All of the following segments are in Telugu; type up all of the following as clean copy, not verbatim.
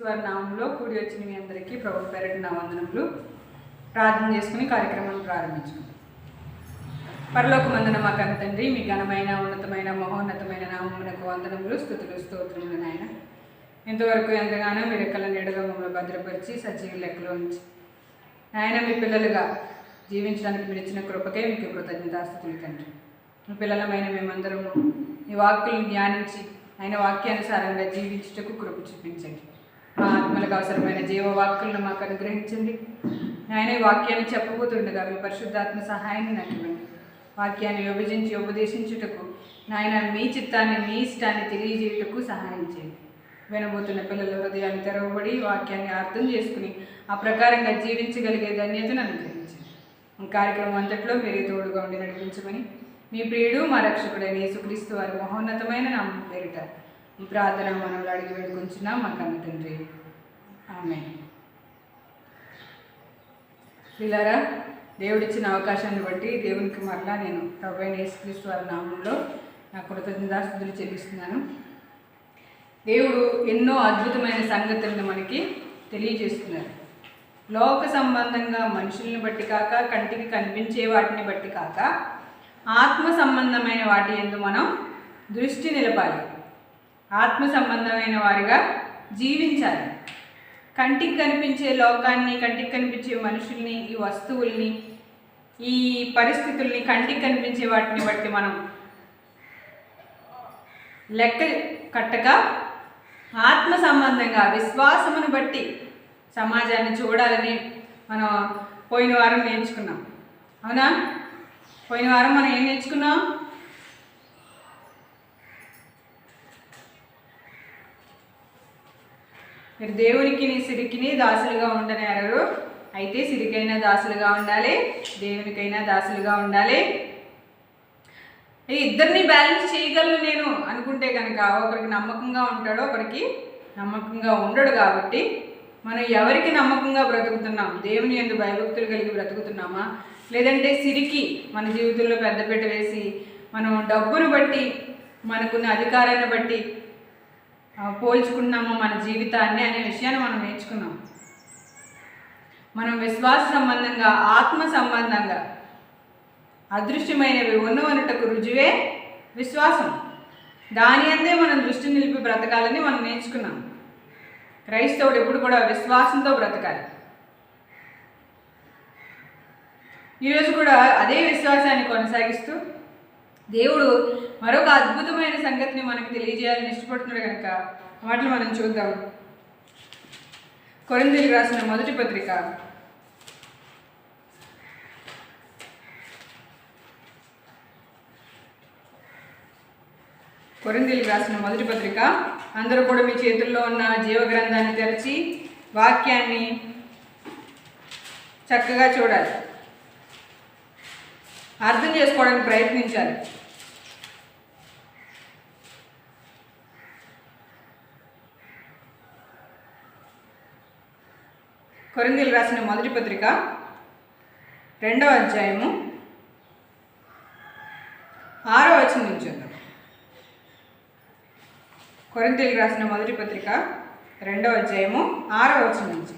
యేసుక్రీస్తు వారి నామంలో కూడి వచ్చిన మీ అందరికీ ప్రభు పేరిట నా వందనములు. ప్రార్థన చేసుకుని కార్యక్రమాన్ని ప్రారంభించుకుందాం. పరలోకమందున మా కన్న తండ్రి, మీ ఘనమైన ఉన్నతమైన మహోన్నతమైన నామమునకు వందనములు, స్తుతులు, స్తోత్రములు నాయన. ఇంతవరకు ఎంతగానో మీ రెక్కల నీడగా మమ్మల్ని భద్రపరిచి సజీవ లెక్కలో ఉంచి నాయన మీ పిల్లలుగా జీవించడానికి మీరు ఇచ్చిన కృపకే మీకు కృతజ్ఞతాస్తుతులు తండ్రి. మీ పిల్లలమైన మేమందరము ఈ వాక్యాలను ధ్యానించి ఆయన వాక్యానుసారంగా జీవించుటకు కృప చూపించండి. మా ఆత్మలకు అవసరమైన జీవవాక్యాలను మాకు అనుగ్రహించండి. ఆయన ఈ వాక్యాన్ని చెప్పబోతుండగా మీ పరిశుద్ధాత్మ సహాయాన్ని నాకు ఇవ్వండి. వాక్యాన్ని విభజించి ఉపదేశించుటకు నాయన మీ చిత్తాన్ని మీ ఇష్టాన్ని తెలియజేయుటకు సహాయం చేయండి. వినబోతున్న పిల్లల హృదయాన్ని తెరవబడి వాక్యాన్ని అర్థం చేసుకుని ఆ ప్రకారంగా జీవించగలిగే ధన్యతను అనుగ్రహించండి. ఈ కార్యక్రమం అంతట్లో మీరే తోడుగా ఉండి నడిపించమని మీ ప్రియుడు మా రక్షకుడైన యేసుక్రీస్తు వారి మహోన్నతమైన నామం పేరిట ఈ ప్రార్థన మనవులు అడిగి వేడుకొంచున్నాం మా కన్న తండ్రి, ఆమేన్. పిల్లరా, దేవుడిచ్చిన అవకాశాన్ని బట్టి దేవునికి మరలా నేను ప్రభువైన యేసుక్రీస్తు వారి నామంలో నా కృతజ్ఞతాస్తుతులు చెల్లిస్తున్నాను. దేవుడు ఎన్నో అద్భుతమైన సంగతులను మనకి తెలియజేస్తున్నారు. లోక సంబంధంగా మనుషుల్ని బట్టి కాక, కంటికి కనిపించే వాటిని బట్టి కాక, ఆత్మ సంబంధమైన వాటి యందు మనం దృష్టి నిలపాలి. ఆత్మ సంబంధమైన వారిగా జీవించాలి. కంటికి కనిపించే లోకాన్ని, కంటికి కనిపించే మనుషుల్ని, ఈ వస్తువుల్ని, ఈ పరిస్థితుల్ని, కంటికి కనిపించే వాటిని బట్టి మనం లెక్క కట్టక ఆత్మ సంబంధంగా విశ్వాసమును బట్టి సమాజాన్ని చూడాలని మనం పోయిన వారం నేర్చుకున్నాం. అవునా? పోయిన వారం మనం ఏం నేర్చుకున్నాం? మీరు దేవునికి సిరికిని దాసులుగా ఉండనేరు. అయితే సిరికైనా దాసులుగా ఉండాలి, దేవునికైనా దాసులుగా ఉండాలి. ఇద్దరిని బ్యాలెన్స్ చేయగలను నేను అనుకుంటే కనుక ఒకరికి నమ్మకంగా ఉంటాడో ఒకరికి నమ్మకంగా ఉండడు. కాబట్టి మనం ఎవరికి నమ్మకంగా బ్రతుకుతున్నాం? దేవుని యందు భయభక్తులు కలిగి బ్రతుకుతున్నామా, లేదంటే సిరికి మన జీవితంలో పెద్దపీట వేసి మనం డబ్బును బట్టి, మనకున్న అధికారాన్ని బట్టి పోల్చుకున్నామో మన జీవితాన్ని అనే విషయాన్ని మనం నేర్చుకున్నాం. మనం విశ్వాస సంబంధంగా, ఆత్మ సంబంధంగా అదృశ్యమైనవి ఉన్నవనుటకు రుజువే విశ్వాసం. దాని అందే మనం దృష్టి నిలిపి బ్రతకాలని మనం నేర్చుకున్నాం. క్రైస్తవుడు ఎప్పుడు కూడా విశ్వాసంతో బ్రతకాలి. ఈరోజు కూడా అదే విశ్వాసాన్ని కొనసాగిస్తూ దేవుడు మరొక అద్భుతమైన సంగతిని మనకు తెలియజేయాలని ఇష్టపడుతున్నాడు కనుక వాటిని మనం చూద్దాం. కొరింథీయులకు రాసిన మొదటి పత్రిక 1 అందరూ కూడా మీ చేతుల్లో ఉన్న జీవగ్రంథాన్ని తెరిచి వాక్యాన్ని చక్కగా చూడాలి, అర్థం చేసుకోవడానికి ప్రయత్నించాలి. కొరింథీయులకు రాసిన మొదటి పత్రిక 2వ అధ్యాయము 6వ వచనం నుంచి చూద్దాం. కొరింథీయులకు రాసిన మొదటి పత్రిక 2వ అధ్యాయము 6వ వచనం నుంచి.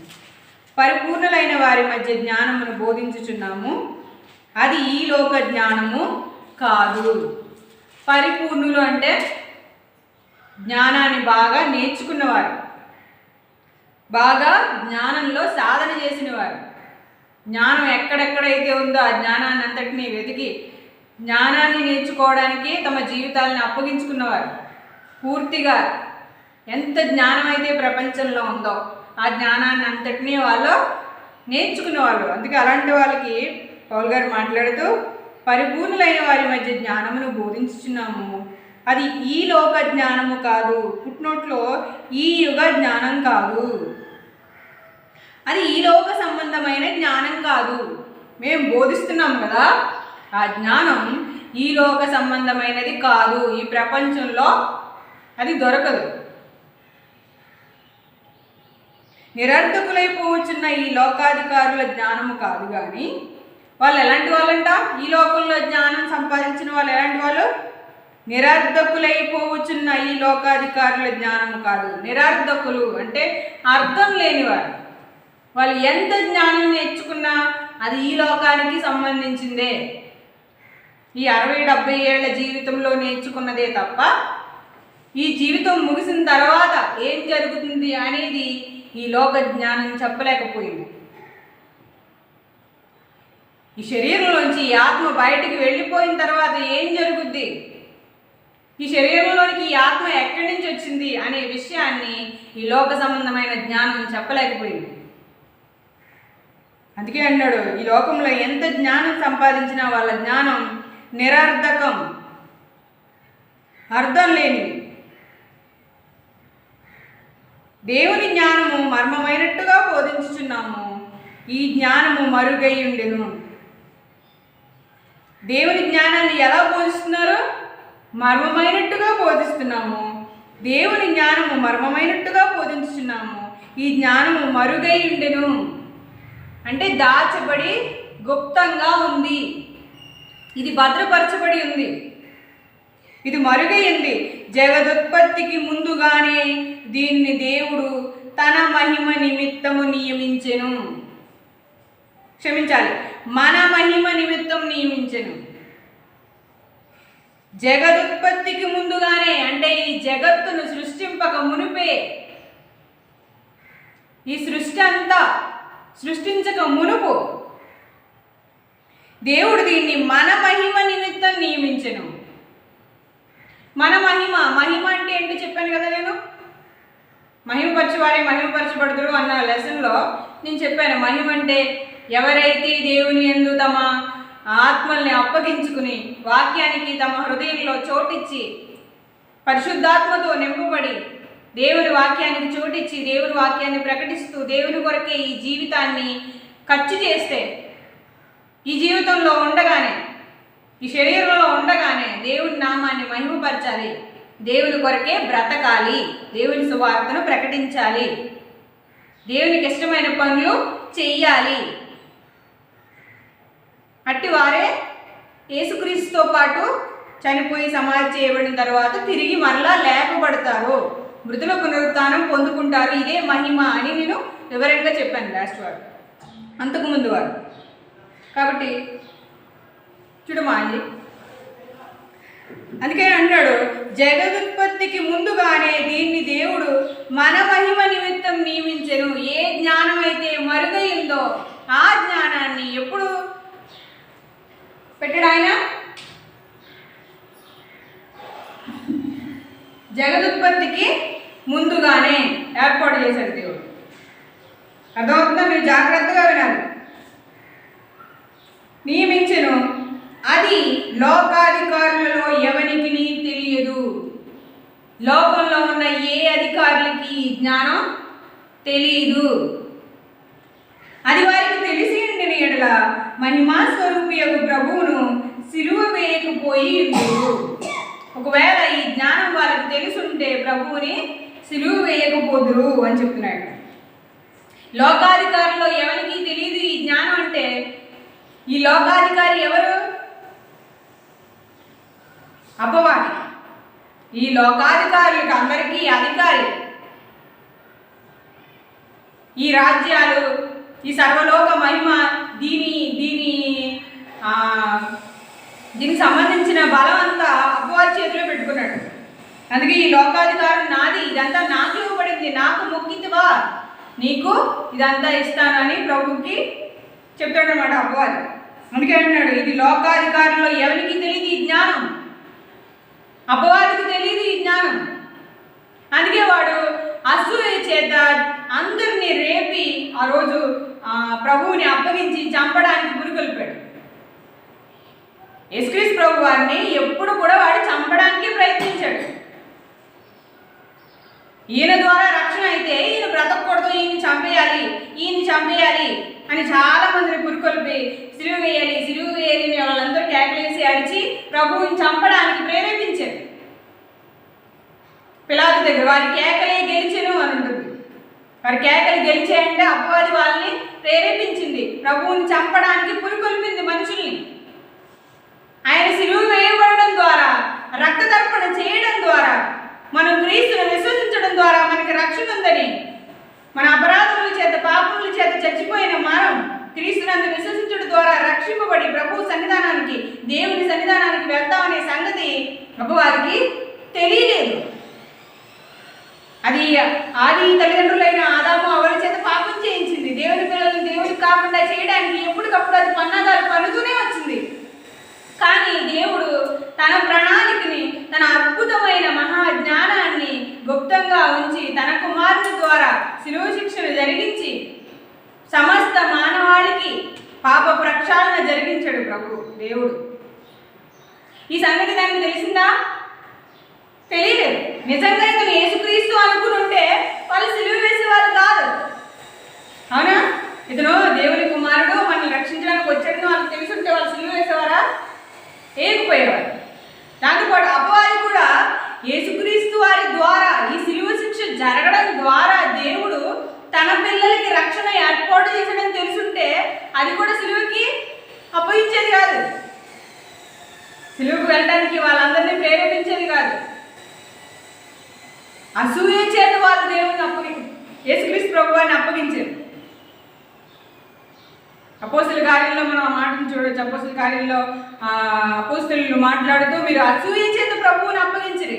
పరిపూర్ణులైన వారి మధ్య జ్ఞానమును బోధించుచున్నాము, అది ఈ లోక జ్ఞానము కాదు. పరిపూర్ణులు అంటే జ్ఞానాన్ని బాగా నేర్చుకున్నవారు, బాగా జ్ఞానంలో సాధన చేసిన వారు. జ్ఞానం ఎక్కడెక్కడైతే ఉందో ఆ జ్ఞానాన్ని అంతటినీ వెతికి జ్ఞానాన్ని నేర్చుకోవడానికి తమ జీవితాలను అప్పగించుకున్నవారు. పూర్తిగా ఎంత జ్ఞానం అయితే ప్రపంచంలో ఉందో ఆ జ్ఞానాన్ని అంతటినీ వాళ్ళు నేర్చుకునేవాళ్ళు. అందుకే అలాంటి వాళ్ళకి పౌలు గారు మాట్లాడుతూ పరిపూర్ణులైన వారి మధ్య జ్ఞానమును బోధించుచున్నాము, అది ఈ లోక జ్ఞానము కాదు. పుట్నోట్లో ఈ యుగ జ్ఞానం కాదు, అది ఈ లోక సంబంధమైన జ్ఞానం కాదు. మేము బోధిస్తున్నాం కదా, ఆ జ్ఞానం ఈ లోక సంబంధమైనది కాదు. ఈ ప్రపంచంలో అది దొరకదు. నిరర్థకులైపోవచ్చున్న ఈ లోకాధికారుల జ్ఞానము కాదు. కానీ వాళ్ళు ఎలాంటి వాళ్ళంట? ఈ లోకంలో జ్ఞానం సంపాదించిన వాళ్ళు ఎలాంటి వాళ్ళు? నిరర్ధకులైపోవచ్చున్న ఈ లోకాధికారుల జ్ఞానము కాదు. నిరర్ధకులు అంటే అర్థం లేనివారు. వాళ్ళు ఎంత జ్ఞానం నేర్చుకున్నా అది ఈ లోకానికి సంబంధించిందే. ఈ 60-70 ఏళ్ల జీవితంలో నేర్చుకున్నదే తప్ప ఈ జీవితం ముగిసిన తర్వాత ఏం జరుగుతుంది అనేది ఈ లోక జ్ఞానం చెప్పలేకపోయింది. ఈ శరీరంలోంచి ఈ ఆత్మ బయటికి వెళ్ళిపోయిన తర్వాత ఏం జరుగుద్ది, ఈ శరీరంలోనికి ఈ ఆత్మ ఎక్కడి నుంచి వచ్చింది అనే విషయాన్ని ఈ లోక సంబంధమైన జ్ఞానం చెప్పలేకపోయింది. అందుకే అన్నాడు, ఈ లోకంలో ఎంత జ్ఞానం సంపాదించినా వాళ్ళ జ్ఞానం నిరర్ధకం, అర్థం లేనిది. దేవుని జ్ఞానము మర్మమైనట్టుగా బోధించుచున్నాము, ఈ జ్ఞానము మరుగై ఉండెను. దేవుని జ్ఞానాన్ని ఎలా బోధిస్తున్నారు? మర్మమైనట్టుగా బోధిస్తున్నాము. దేవుని జ్ఞానము మర్మమైనట్టుగా బోధించుచున్నాము, ఈ జ్ఞానము మరుగై ఉండెను. అంటే దాచబడి గుప్తంగా ఉంది, ఇది భద్రపరచబడి ఉంది, ఇది మరుగైంది. జగదుత్పత్తికి ముందుగానే దీన్ని దేవుడు తన మహిమ నిమిత్తము నియమించెను. క్షమించాలి, మన మహిమ నిమిత్తం నియమించెను. జగదుత్పత్తికి ముందుగానే అంటే ఈ జగత్తును సృష్టింపక మునుపే, ఈ సృష్టి అంతా సృష్టించక మునుపు దేవుడు దీన్ని మన మహిమ నిమిత్తం నియమించెను. మన మహిమ, మహిమ అంటే ఏంటో చెప్పాను కదా నేను. మహిమపరచువారే మహిమపరచబడుదురు అన్న లెసన్లో నేను చెప్పాను. మహిమ అంటే ఎవరైతే దేవుని యందు తమ ఆత్మల్ని అప్పగించుకుని వాక్యానికి తమ హృదయంలో చోటిచ్చి పరిశుద్ధాత్మతో నింపబడి దేవుని వాక్యానికి చోటిచ్చి దేవుని వాక్యాన్ని ప్రకటిస్తూ దేవుని కొరకే ఈ జీవితాన్ని ఖర్చు చేస్తే, ఈ జీవితంలో ఉండగానే, ఈ శరీరంలో ఉండగానే దేవుని నామాన్ని మహిమపరచాలి, దేవుని కొరకే బ్రతకాలి, దేవుని సువార్తను ప్రకటించాలి, దేవునికి ఇష్టమైన పనులు చెయ్యాలి. అట్టి వారే యేసుక్రీస్తుతో పాటు చనిపోయి సమాధి చేయబడిన తర్వాత తిరిగి మరలా లేపబడతారు, మృతుల పునరుత్థానం పొందుకుంటారు. ఇదే మహిమ అని నేను వివరంగా చెప్పాను లాస్ట్ వారు, అంతకుముందు వారు. కాబట్టి చూడమా అండి, అందుకే అంటాడు, జగదుత్పత్తికి ముందుగానే దీన్ని దేవుడు మన మహిమ నిమిత్తం నియమించెను. ఏ జ్ఞానం అయితే మరుగైందో ఆ జ్ఞానాన్ని ఎప్పుడు పెట్టాడు ఆయన? జగదుత్పత్తికి ముందుగానే ఏర్పాటు చేశాడు దేవుడు. అర్థమవుతుందా? మీరు జాగ్రత్తగా వినాలి. నియమించెను, అది లోకాధికారులలో ఎవరికి తెలియదు. లోకంలో ఉన్న ఏ అధికారులకి ఈ జ్ఞానం తెలియదు. అది వారికి తెలిసి ఉండిన ఎడల మహిమా స్వరూపియగు ప్రభువును సిలువ వేయకపోయి ఉండేది. ఒకవేళ ఈ జ్ఞానం వాళ్ళకి తెలుసుంటే ప్రభువుని సిలువ వేయకపోదురు అని చెప్తున్నాడు. లోకాధికారుల్లో ఎవరికి తెలియదు ఈ జ్ఞానం అంటే, ఈ లోకాధికారి ఎవరు? అపవాది. ఈ లోకాధికారులకు అందరికీ అధికారి. ఈ రాజ్యాలు, ఈ సర్వలోక మహిమ, దీనికి సంబంధించిన బలం అంతా అపవాది చేతిలో పెట్టుకున్నాడు. అందుకే ఈ లోకాధికారం నాది, ఇదంతా నాకు ఇవ్వబడింది, నాకు మొక్కితివా, నీకు ఇదంతా ఇస్తాను అని ప్రభుకి చెప్తాడనమాట అపవాది. అందుకే అంటున్నాడు, ఇది లోకాధికారుల్లో ఎవరికి తెలియదు ఈ జ్ఞానం, అపవాదికి తెలియదు ఈ జ్ఞానం. అందుకే వాడు అసూయ చేత అందరినీ రేపి ఆ రోజు ప్రభువుని అప్పగించి చంపడానికి గురికొల్పాడు. యేసుక్రీస్తు ప్రభు వారిని ఎప్పుడు కూడా వాడు చంపడానికి ప్రయత్నించాడు. ఈయన ద్వారా రక్షణ అయితే ఈయన బ్రతకూడదు, ఈయన్ని చంపేయాలి అని చాలా మందిని పురుకొల్పి సిలువ వేయాలి వాళ్ళందరూ కేకలేసి అరిచి ప్రభువుని చంపడానికి ప్రేరేపించారు. పిలాతు దగ్గర వారి కేకలే గెలిచెను అని ఉంటుంది. వారి కేకలు గెలిచాయంటే అపవాది వాళ్ళని ప్రేరేపించింది, ప్రభువుని చంపడానికి పురుకొల్పింది మనుషుల్ని. ఆయన సిలువ వేయబడడం ద్వారా రక్తతర్పణ చేయడం ద్వారా, మనం క్రీస్తును విశ్వసించడం ద్వారా మనకి రక్షణ ఉందని, మన అపరాధముల చేత పాపముల చేత చచ్చిపోయిన మనం క్రీస్తునందు విశ్వసించడం ద్వారా రక్షింపబడి ప్రభు సన్నిధానానికి, దేవుని సన్నిధానానికి వెళ్తామనే సంగతి ప్రభువారికి తెలియలేదు. అది ఆది తల్లిదండ్రులైన ఆదాము అవల చేత పాపం చేయించింది. దేవుని పిల్లలను దేవుడికి కాకుండా చేయడానికి ఎప్పటికప్పుడు అది పన్నాదాలు పన్నుతూనే వచ్చింది. కానీ దేవుడు తన ప్రణాళికని, తన అద్భుతమైన మహాజ్ఞానాన్ని గుప్తంగా ఉంచి తన కుమారుని ద్వారా శిలువ శిక్షను జరిగించి సమస్త మానవాళికి పాప ప్రక్షాళన జరిగించాడు ప్రభు దేవుడు. ఈ సంగతి దానికి తెలిసిందా? తెలియలేదు. నిజంగా ఇతను యేసుక్రీస్తు అనుకుని ఉంటే వాళ్ళు సిలువ వేసేవాళ్ళు కాదు. అవునా? ఇతను దేవుని కుమారుడు, మనల్ని రక్షించడానికి వచ్చాడని వాళ్ళకి తెలుసుంటే వాళ్ళు సిలువ వేసేవారా? వేయకపోయేవారు. దాంతోపాటు అపవాది కూడా యేసుక్రీస్తు వారి ద్వారా ఈ సిలువ శిక్ష జరగడం ద్వారా దేవుడు తన పిల్లలకి రక్షణ ఏర్పాటు చేశాడని తెలుసుంటే అది కూడా సిలువకి అప్పగించేది కాదు, సిలువకు వెళ్ళడానికి వాళ్ళందరినీ ప్రేరేపించేది కాదు. అసూయ చేత వాళ్ళు దేవుని యేసుక్రీస్తు ప్రభువాన్ని అప్పగించారు. అపోస్తుల కార్యంలో మనం ఆ మాటను చూడవచ్చు. అపోస్తుల కార్యంలో అపోస్తులు మాట్లాడుతూ మీరు అసూయ చేత ప్రభువుని అప్పగించరు.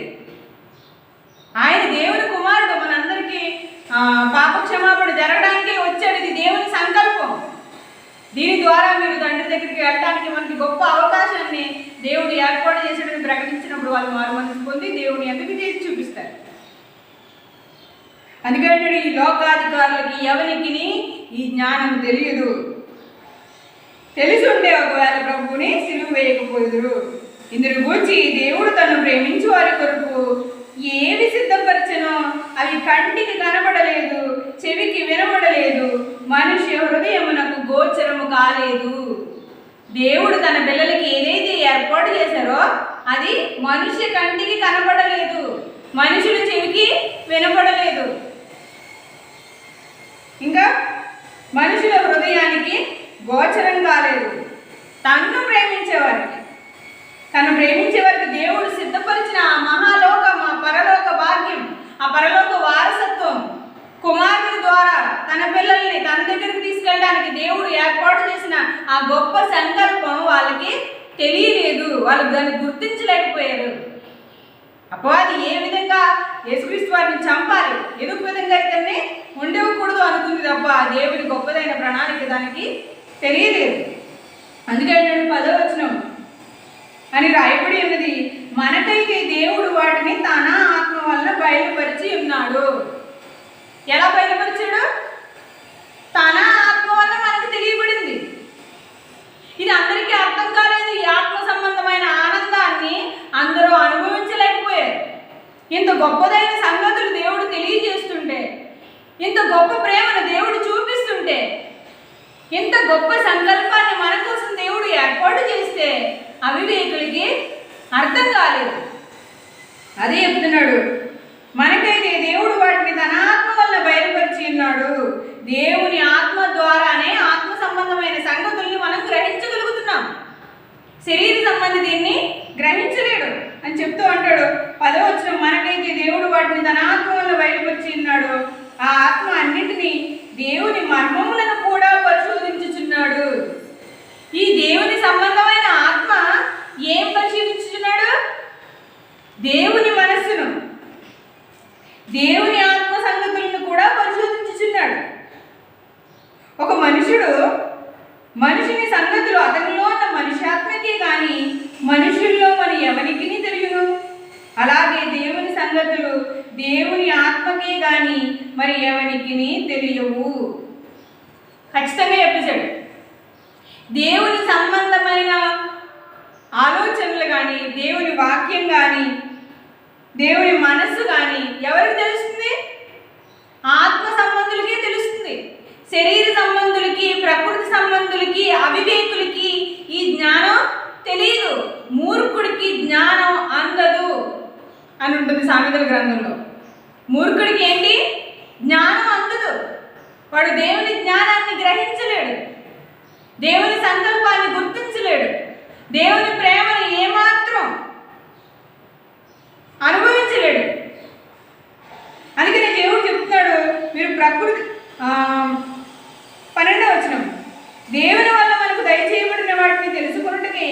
ఆయన దేవుని కుమారుడు, మనందరికీ పాప క్షమాపణ జరగడానికే వచ్చాడు. ఇది దేవుని సంకల్పం. దీని ద్వారా మీరు తండ్రి దగ్గరికి వెళ్ళడానికి మనకి గొప్ప అవకాశాన్ని దేవుడు ఏర్పాటు చేశాడని ప్రకటించినప్పుడు వాళ్ళు మారుమనసు పొంది దేవుని ఎందుకు చేసి చూపిస్తారు. అందుకంటే ఈ లోకాధికారులకి ఎవరికి ఈ జ్ఞానం తెలియదు. తెలిసి ఉండే ఒకవేళ ప్రభువుని సిలువ వేయకపోదురు. ఇందుని గూర్చి దేవుడు తను ప్రేమించు వారి కొరకు ఏవి సిద్ధపరచనో అవి కంటికి కనబడలేదు, చెవికి వినబడలేదు, మనుష్య హృదయమునకు గోచరము కాలేదు. దేవుడు తన పిల్లలకి ఏదైతే ఏర్పాటు చేశారో అది మనుష్య కంటికి కనబడలేదు, మనుషుల చెవికి వినబడలేదు, ఇంకా మనుషుల హృదయానికి గోచరం కాలేదు. తను ప్రేమించే వారికి దేవుడు సిద్ధపరిచిన ఆ మహాలోకం, ఆ పరలోక భాగ్యం, ఆ పరలోక వారసత్వం కుమారుని ద్వారా తన పిల్లల్ని తన దగ్గరికి తీసుకెళ్ళడానికి దేవుడు ఏర్పాటు చేసిన ఆ గొప్ప సంకల్పం వాళ్ళకి తెలియలేదు. వాళ్ళు దాన్ని గుర్తించలేకపోయారు. అపవాది ఏ విధంగా యేసుక్రీస్తు వారిని చంపాలి, ఎదుగు విధంగా ఇతన్ని ఉండకూడదు అనుకుంది తప్ప దేవుడి గొప్పదైన ప్రణాళిక దానికి తెలియలేదు. అందుకే 10వ వచనం అని రాయబడి ఉన్నది, మనకైతే దేవుడు వాటిని తన ఆత్మ వల్ల బయలుపరిచి ఉన్నాడు. ఎలా బయలుపరిచాడు? తన ఆత్మ వల్ల మనకు తెలియబడింది. ఇది అందరికీ అర్థం కాలేదు. ఈ ఆత్మ సంబంధమైన ఆనందాన్ని అందరూ అనుభవించలేకపోయారు. ఇంత గొప్పదైన సంగతులు దేవుడు తెలియజేస్తుంటే, ఇంత గొప్ప ప్రేమను దేవుడు చూపిస్తుంటే, ఇంత గొప్ప సంకల్పాన్ని మన కోసం దేవుడు ఏర్పాటు చేస్తే అవివేకులకి అర్థం కాలేదు. అదే చెప్తున్నాడు, మనకైతే దేవుడు వాటిని తన ఆత్మ వల్ల బయలుపరిచి ఉన్నాడు. దేవుని ఆత్మ ద్వారానే ఆత్మ సంబంధమైన సంగతుల్ని మనం గ్రహించగలుగుతున్నాం. శరీర సంబంధి దీన్ని గ్రహించలేడు అని చెప్తూ అంటాడు. 10వ వచనం, మనకైతే దేవుడు వాటిని తన ఆత్మ వల్ల బయలుపరిచి ఉన్నాడు. ఆ ఆత్మ అన్నింటినీ దేవుని మర్మములను కూడా పరిశోధించుచున్నాడు. ఈ దేవుని సంబంధమైన ఆత్మ ఏం పరిశీలించుచున్నాడు? దేవుని మనస్సును, దేవుని ఆత్మ సంగతులను కూడా పరిశోధించుచున్నాడు. ఒక మనుషుని సంగతులు అతనిలో ఉన్న మనుష్యాత్మకే కానీ మనుషుల్లో మరి ఎవరికి తెలియను. అలాగే దేవుని సంగతులు దేవుని ఆత్మకే కానీ మరి ఎవరికి తెలియవు. ఖచ్చితంగా చెప్పేశాడు. దేవుని సంబంధమైన ఆలోచనలు కానీ, దేవుని వాక్యం కానీ, దేవుని మనస్సు కానీ ఎవరికి తెలుస్తుంది? ఆత్మ సంబంధులకే తెలుస్తుంది. శరీర సంబంధులకి, ప్రకృతి సంబంధులకి, అవివేకులకి ఈ జ్ఞానం తెలియదు. మూర్ఖుడికి జ్ఞానం అందదు అని ఉంటుంది సామెతల గ్రంథంలో. మూర్ఖుడికి ఏంటి? జ్ఞానం అందదు. వాడు దేవుని జ్ఞానాన్ని గ్రహించలేడు, దేవుని సంకల్పాన్ని గుర్తించలేడు, దేవుని ప్రేమను ఏమాత్రం అనుభవించలేడు. అందుకనే దేవుడు చెప్తున్నాడు, మీరు ప్రకృతి 12వ వచనం, దేవుని వల్ల మనకు దయచేయబడిన వాటిని తెలుసుకున్నట్టుకి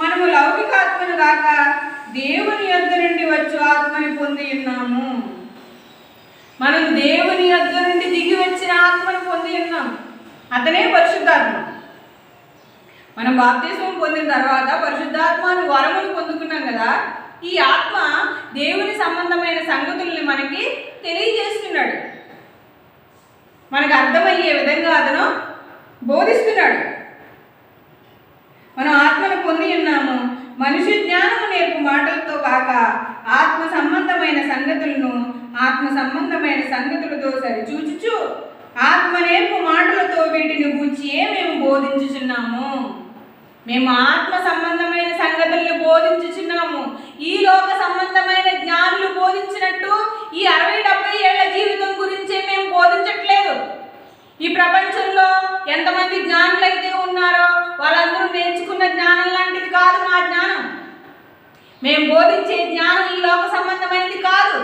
మనము లౌకిక ఆత్మను గాక దేవుని యొద్ద నుండి వచ్చు ఆత్మని పొంది ఉన్నాము. మనం దేవుని యొద్ద నుండి దిగి వచ్చిన ఆత్మను పొంది ఉన్నాం. అతనే పరిశుద్ధాత్మ. మనం బాప్తిస్మం పొందిన తర్వాత పరిశుద్ధాత్మను వరమును పొందుకున్నాం కదా. ఈ ఆత్మ దేవుని సంబంధమైన సంగతుల్ని మనకి తెలియజేస్తున్నాడు, మనకు అర్థమయ్యే విధంగా అతను బోధిస్తున్నాడు. మనం ఆత్మను పొంది ఉన్నాము. మనిషి జ్ఞానము నేర్పు మాటలతో కాక ఆత్మ సంబంధమైన సంగతులను ఆత్మ సంబంధమైన సంగతులతో సరిచూచుచు ఆత్మ నేర్పు మాటలతో వీటిని గూర్చియే మేము బోధించుచున్నాము. మేము ఆత్మ సంబంధమైన సంగతుల్ని బోధించుచున్నాము. ఈ లోక సంబంధమైన జ్ఞానులు బోధించినట్టు ఈ 60-70 ఏళ్ల జీవితం గురించే మేము బోధించట్లేదు. ఈ ప్రపంచంలో ఎంతమంది జ్ఞానులు అయితే ఉన్నారో వాళ్ళందరూ నేర్చుకున్న జ్ఞానం లాంటిది కాదు మా జ్ఞానం. మేము బోధించే జ్ఞానం ఈ లోక సంబంధమైనది కాదు.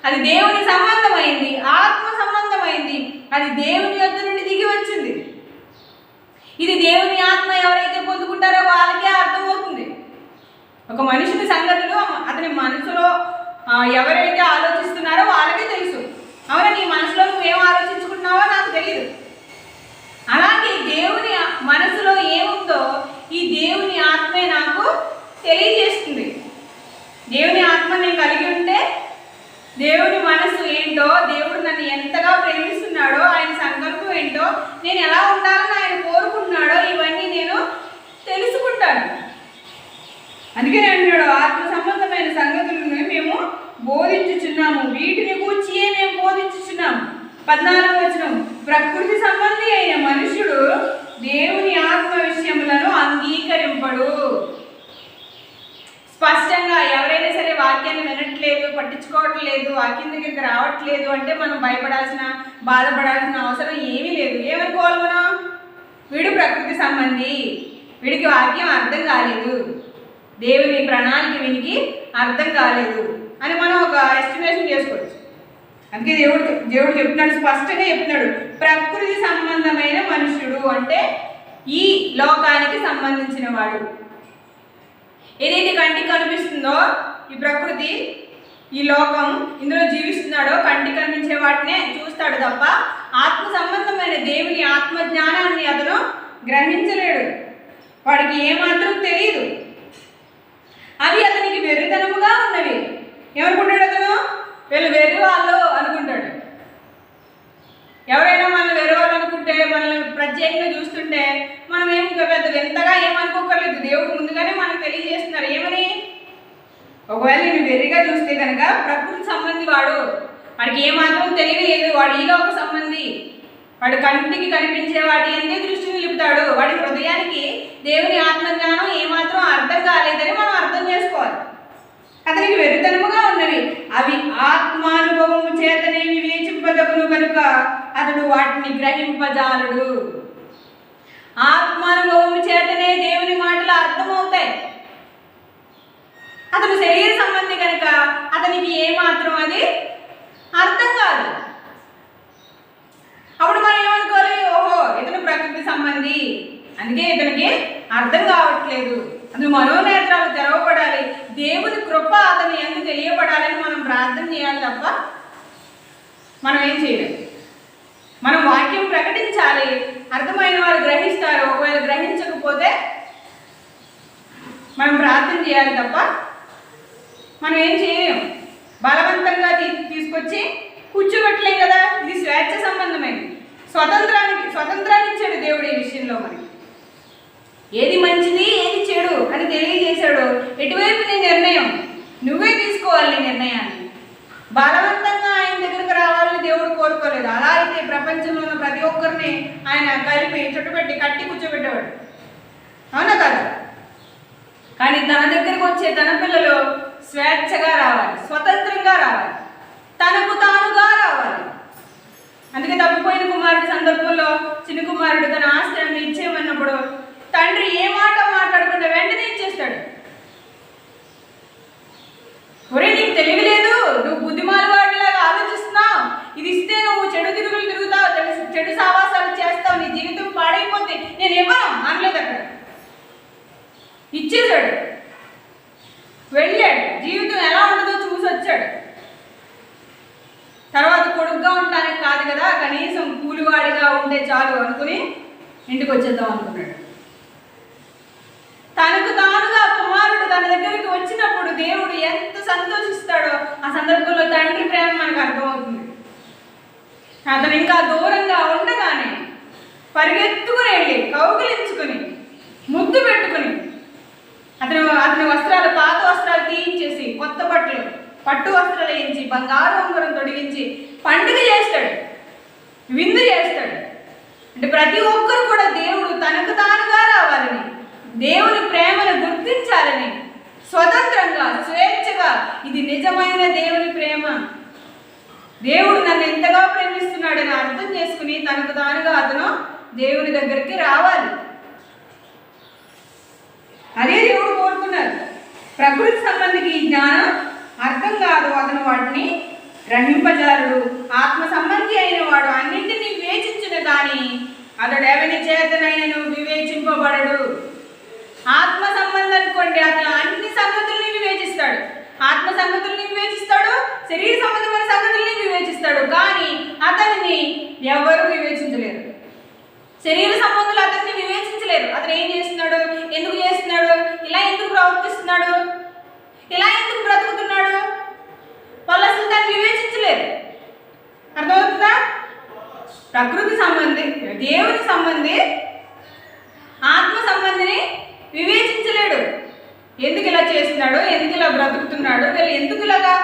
అది దేవుని సంబంధమైంది, ఆత్మ సంబంధమైంది. అది దేవుని యొద్ద నుండి దిగి వచ్చింది. ఇది దేవుని ఆత్మ ఎవరైతే పొందుకుంటారో వాళ్ళకే అర్థమవుతుంది. ఒక మనిషిని సంగతులు అతని మనసులో ఎవరైతే ఆలోచిస్తున్నారో వాళ్ళకే తెలుసు. అవునా, నీ మనసులో నువ్వేం ఆలోచించుకుంటున్నావో నాకు తెలియదు. అలాగే దేవుని మనసులో ఏముందో ఈ దేవుని ఆత్మే నాకు తెలియజేస్తుంది. దేవుని ఆత్మ నేను కలిగి ఉంటే దేవుని మనసు ఏంటో, దేవుడు నన్ను ఎంతగా ప్రేమిస్తున్నాడో, ఆయన సంకల్పం ఏంటో, నేను ఎలా ఉండాలని ఆయన కోరుకుంటున్నాడో ఇవన్నీ నేను తెలుసుకుంటాను. అందుకని అంటున్నాడు, ఆత్మ సంబంధమైన సంగతులను మేము బోధించుచున్నాము, వీటిని గూర్చియే మేము బోధించుచున్నాము. 14వ వచనం, ప్రకృతి సంబంధి అయిన మనుషుడు దేవుని ఆత్మ విషయములను అంగీకరింపడు. స్పష్టంగా ఎవరైనా సరే వాక్యాన్ని వినట్లేదు, పట్టించుకోవట్లేదు, వాక్యం దగ్గరికి రావట్లేదు అంటే మనం భయపడాల్సిన, బాధపడాల్సిన అవసరం ఏమీ లేదు. ఏమనుకోవాలి మనం? వీడు ప్రకృతి సంబంధి, వీడికి వాక్యం అర్థం కాలేదు, దేవుని ప్రణాళిక వీనికి అర్థం కాలేదు అని మనం ఒక ఎస్టిమేషన్ చేసుకోవచ్చు. అందుకే దేవుడు చెప్తున్నాడు, స్పష్టంగా చెప్తున్నాడు, ప్రకృతి సంబంధమైన మనుషుడు అంటే ఈ లోకానికి సంబంధించిన వాడు. ఏదైతే కంటికి కనిపిస్తుందో ఈ ప్రకృతి, ఈ లోకం, ఇందులో జీవిస్తున్నాడో కంటికి కనిపించే వాటినే చూస్తాడు తప్ప ఆత్మ సంబంధమైన దేవుని ఆత్మ జ్ఞానాన్ని అతను గ్రహించలేడు. వాడికి ఏమాత్రం తెలియదు. అవి అతనికి వెర్రితనముగా ఉన్నవి. ఏమనుకుంటాడు అతను? వీళ్ళు వెర్రి వాళ్ళు అనుకుంటాడు. ఎవరైనా మనల్ని వెర్రి వాళ్ళు అనుకుంటే, మనల్ని ప్రత్యేకంగా చూస్తుంటే మనం ఏం పెద్ద ఎంతగా ఏమనుకోకర్లేదు. దేవుడు ముందుగానే మనకు తెలియజేస్తున్నారు ఏమని. ఒకవేళ నేను వెర్రిగా చూస్తే కనుక ప్రకృతి సంబంధి వాడు, వాడికి ఏమాత్రం తెలియలేదు, వాడు ఈ లోక సంబంధి, వాడు కంటికి కనిపించే వాటి ఎందే దృష్టి నిలుపుతాడు. వాడి హృదయానికి దేవుని ఆత్మజ్ఞానం ఏమాత్రం అర్థం కాలేదని మనం అర్థం చేసుకోవాలి. అతనికి వెర్రితనముగా ఉన్నవి, అవి ఆత్మానుభవము చేతనే వివేచింపదగును కనుక అతడు వాటిని గ్రహింపజాలడు. ఆత్మానుభవము చేతనే దేవుని మాటలు అర్థమవుతాయి. అతను శరీర సంబంధి కనుక అతనికి ఏమాత్రం అది అర్థం కాదు. అప్పుడు మనం ఏమనుకోవాలి? ఓహో, ఇతను ప్రకృతి సంబంధి, అందుకే ఇతనికి అర్థం కావట్లేదు. అందులో మనోనేత్రాలు తెరవబడాలి, దేవుని కృప అతను ఎందుకు తెలియబడాలని మనం ప్రార్థన చేయాలి తప్ప మనం ఏం చేయలేము. మనం వాక్యం ప్రకటించాలి, అర్థమైన వారు గ్రహిస్తారు. ఒకవేళ గ్రహించకపోతే మనం ప్రార్థన చేయాలి తప్ప మనం ఏం చేయలేము. బలవంతంగా తీసుకొచ్చి కూర్చోబెట్టలేం కదా. ఇది స్వేచ్ఛ సంబంధమైనది. స్వతంత్రాన్ని ఇచ్చాడు దేవుడు ఈ విషయంలో. మనకి ఏది మంచిది ఏది చెడు అని తెలియజేశాడు. ఎటువైపు నీ నిర్ణయం నువ్వే తీసుకోవాలి. నీ నిర్ణయాన్ని బలవంతంగా ఆయన దగ్గరకు రావాలని దేవుడు కోరుకోలేదు. అలా అయితే ప్రపంచంలో ఉన్న ప్రతి ఒక్కరిని ఆయన కలిపి చుట్టుపెట్టి కట్టి కూర్చోబెట్టేవాడు, అవునా కదా? కానీ తన దగ్గరకు వచ్చే తన పిల్లలు స్వేచ్ఛగా రావాలి, స్వతంత్రంగా రావాలి, తనకు తానుగా రావాలి. అందుకే తప్పిపోయిన కుమారుడి సందర్భంలో చిన్న కుమారుడు తన ఆస్తిని ఇచ్చేయమన్నప్పుడు తండ్రి ఏ మాట మాట్లాడకుండా వెంటనే ఇచ్చేస్తాడు. ఒరే, నీకు ఇచ్చేశాడు, వెళ్ళాడు, జీవితం ఎలా ఉంటుందో చూసి వచ్చాడు. తర్వాత కొడుకుగా ఉండడానికి కాదు కదా, కనీసం కూలివాడిగా ఉంటే చాలు అనుకుని ఇంటికి వచ్చేద్దాం అనుకున్నాడు. తనకు తానుగా కుమారుడు తన దగ్గరికి వచ్చినప్పుడు దేవుడు ఎంత సంతోషిస్తాడో ఆ సందర్భంలో తండ్రి ప్రేమ మనకు అర్థమవుతుంది. అతను ఇంకా దూరంగా ఉండగానే పరిగెత్తుకుని వెళ్ళి కౌగిలించుకుని ముద్దు పెట్టుకుని అతని వస్త్రాలు, పాత వస్త్రాలు తీయించేసి కొత్త బట్టలు, పట్టు వస్త్రాలు వేయించి బంగారు ఉంగరం తొడిగించి పండుగ చేస్తాడు, విందు చేస్తాడు. అంటే ప్రతి ఒక్కరు కూడా దేవుడు తనకు తానుగా రావాలని, దేవుని ప్రేమను గుర్తించాలని, స్వతంత్రంగా స్వేచ్ఛగా ఇది నిజమైన దేవుని ప్రేమ, దేవుడు నన్ను ఎంతగా ప్రేమిస్తున్నాడని అర్థం చేసుకుని తనకు తానుగా అతను దేవుని దగ్గరికి రావాలి. అదే దేవుడు కోరుకున్నారు. ప్రకృతి సంబంధికి ఈ జ్ఞానం అర్థం కాదు, అతను వాటిని గ్రహింపజాలడు. ఆత్మ సంబంధి అయిన వాడు అన్నింటినీ వివేచించును కానీ అతడు ఎవరి చేతనైనను వివేచింపబడడు. ఆత్మ సంబంధం అనుకోండి, అతను అన్ని సంగతుల్ని వివేచిస్తాడు. ఆత్మ సంగతుల్ని వివేచిస్తాడు, శరీర సంబంధమైన సంగతుల్ని వివేచిస్తాడు, కానీ అతనిని ఎవరు వివేచించలేరు. శరీర సంబంధులు అతన్ని వివేచించలేరు. అతను ఏం చేస్తున్నాడు, ఎందుకు చేస్తున్నాడు, ఇలా ఎందుకు ప్రవర్తిస్తున్నాడు, ఇలా ఎందుకు బ్రతుకుతున్నాడు, వాళ్ళు అసలు దాన్ని వివేచించలేరు. అర్థమవుతుందా? ప్రకృతి సంబంధి, దేవుని సంబంధి ఆత్మ సంబంధిని వివేచించలేడు. ఎందుకు ఇలా చేస్తున్నాడు, ఎందుకు ఇలా బ్రతుకుతున్నాడు, వీళ్ళు ఎందుకు ఇలాగా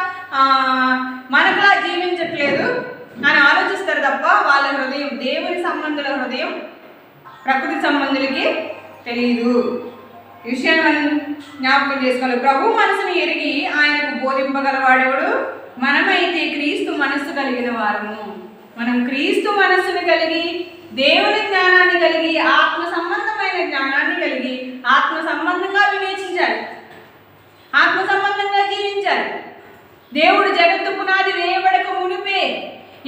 మనకులా జీవించట్లేదు అని ఆలోచిస్తారు తప్ప వాళ్ళ హృదయం, దేవుని సంబంధుల హృదయం ప్రకృతి సంబంధులకి తెలియదు. ఈ విషయాన్ని మనం జ్ఞాపకం చేసుకోవాలి. ప్రభు మనసును ఎరిగి ఆయనకు బోధింపగలవాడెవడు? మనమైతే క్రీస్తు మనస్సు కలిగిన వారము. మనం క్రీస్తు మనస్సును కలిగి, దేవుని జ్ఞానాన్ని కలిగి, ఆత్మ సంబంధమైన జ్ఞానాన్ని కలిగి ఆత్మ సంబంధంగా వివేచించాలి, ఆత్మ సంబంధంగా జీవించాలి. దేవుడు జగత్తు పునాది వేయబడక మునిపే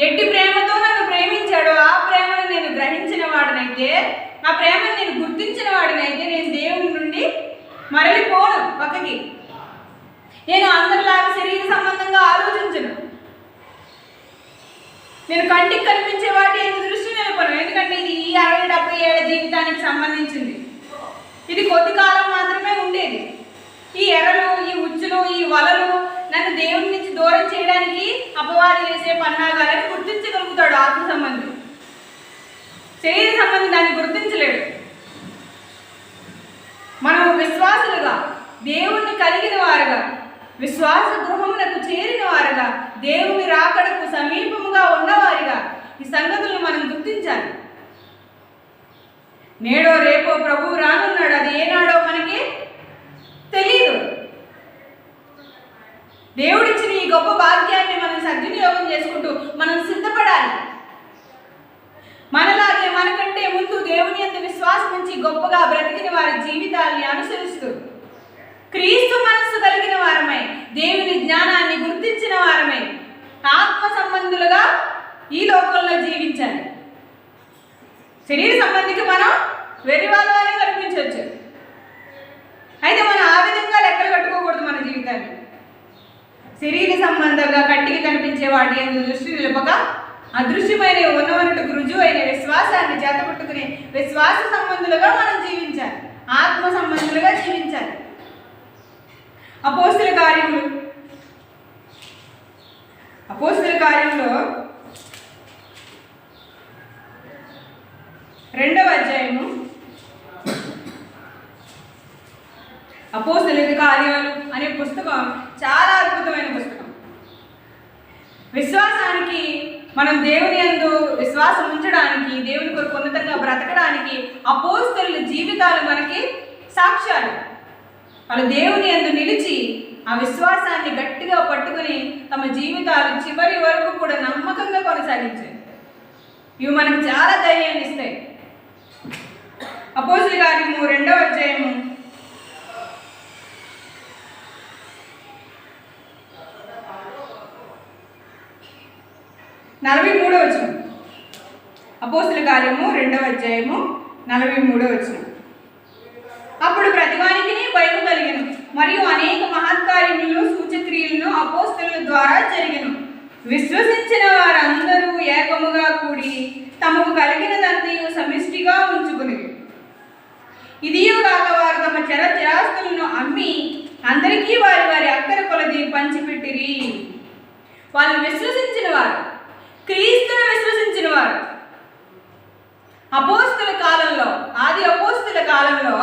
ఎట్టి ప్రేమతో నన్ను ప్రేమించాడో ఆ ప్రేమను నేను గ్రహించిన వాడినైతే, ఆ ప్రేమను నేను గుర్తించిన వాడినైతే నేను దేవుని నుండి మరలిపోను పక్కకి. నేను అందరిలాగా శరీర సంబంధంగా ఆలోచించను. నేను కంటికి కనిపించే వాటి దృష్టి నిలపను. ఎందుకంటే ఇది ఈ 60-70 ఏళ్ల జీవితానికి సంబంధించింది. ఇది కొద్ది కాలం మాత్రమే ఉండేది. ఈ ఎర్రలు, ఈ ఉచ్చులు, ఈ వలలు నన్ను దేవుని నుంచి దూరం చేయడానికి అపవాది వేసే పన్నాగాలని గుర్తించగలుగుతాడు ఆత్మ సంబంధం. శరీర సంబంధం దాన్ని గుర్తించలేడు. మనం విశ్వాసులుగా, దేవుణ్ణి కలిగిన వారుగా, విశ్వాస గృహమునకు చేరిన వారుగా, దేవుని రాకడకు సమీపముగా ఉన్నవారిగా ఈ సంగతులను మనం గుర్తించాలి. నేడో రేపో ప్రభువు రానున్నాడు. అది ఏనాడో మనకి తెలీదు. దేవుడిచ్చిన ఈ గొప్ప భాగ్యాన్ని మనం సద్వినియోగం చేసుకుంటూ మనం సిద్ధపడాలి. మనలాగే మనకంటే ముందు దేవుని యందు విశ్వాసం ఉంచి గొప్పగా బ్రతికిన వారి జీవితాల్ని అనుసరిస్తూ క్రీస్తు మనస్సు కలిగిన వారమై, దేవుని జ్ఞానాన్ని గుర్తించిన వారమై ఆత్మ సంబంధులుగా ఈ లోకంలో జీవించాలి. శరీర సంబంధికి మనం వెర్రివాళ్ళనే కనిపించవచ్చు. అయితే మనం ఆ విధంగా లెక్కలు కట్టుకోకూడదు మన జీవితాన్ని. శరీర సంబంధంగా కంటికి కనిపించే వాటి యందు దృష్టి నిలపక అదృశ్యమైన ఉన్నవన్నట్టుకు రుజువైన విశ్వాసాన్ని చేతపట్టుకునే విశ్వాస సంబంధులుగా మనం జీవించాలి, ఆత్మ సంబంధులుగా జీవించాలి. అపోస్తుల కార్యంలో 2వ అధ్యాయము, అపోస్తుల కార్యాలు అనే పుస్తకం చాలా అద్భుతమైన పుస్తకం. విశ్వాసానికి, మనం దేవుని యందు విశ్వాసం ఉంచడానికి, దేవుని కొరకు ఉన్నతంగా బ్రతకడానికి అపోస్తుల జీవితాలు మనకి సాక్ష్యాలు. వాళ్ళు దేవుని యందు నిలిచి ఆ విశ్వాసాన్ని గట్టిగా పట్టుకుని తమ జీవితాలు చివరి వరకు కూడా నమ్మకంగా కొనసాగించారు. ఇవి మనకు చాలా ధైర్యాన్ని ఇస్తాయి. అపోస్తుల కార్యము 2వ అధ్యాయము 43వ వచనం. అపోస్తుల కార్యము 2వ అధ్యాయము 43వ వచనం. అప్పుడు ప్రతివానికి కలిగెను. మరియు అనేక మహత్కార్యములు సూచక్రియలను అపోస్తలుల ద్వారా జరిగెను. విశ్వసించిన వారందరూ ఏకముగా కూడి తమకు కలిగినదంతయు సమిష్టిగా ఉంచుకుని ఇదియు కాక వారు తమ చిరాస్తులను అమ్మి అందరికీ వారి వారి అక్కర కొలది పంచిపెట్టిరి. వాళ్ళు విశ్వసించిన వారు, క్రీస్తును విశ్వసించిన వారు. అపోస్తుల కాలంలో, ఆది అపోస్తుల కాలంలో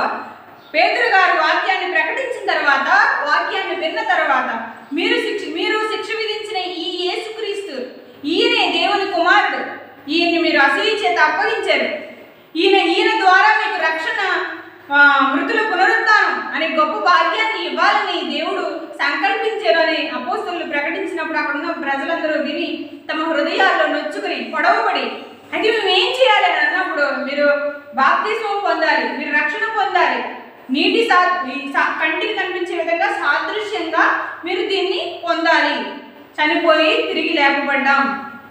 పేతురు గారు వాక్యాన్ని ప్రకటించిన తర్వాత, వాక్యాన్ని విన్న తర్వాత, మీరు శిక్ష విధించిన ఈ యేసుక్రీస్తు, ఈయనే దేవుని కుమారుడు, ఈయన్ని మీరు అసూయ చేత అప్పగించారు, ఈయన ద్వారా మీకు రక్షణ, మృతుల పునరుత్థానం అనే గొప్ప భాగ్యాన్ని ఇవ్వాలని దేవుడు సంకల్పించారు అని అపోస్తలులు ప్రకటించినప్పుడు అక్కడున్న ప్రజలందరూ విని తమ హృదయాల్లో నొచ్చుకుని పొడవబడి, అయితే మేము ఏం చేయాలి అని అన్నప్పుడు, మీరు బాప్తిస్మం పొందాలి, మీరు రక్షణ పొందాలి, నీటి కంటికి కనిపించే విధంగా సాదృశ్యంగా మీరు దీన్ని పొందాలి. చనిపోయి తిరిగి లేపబడ్డాం,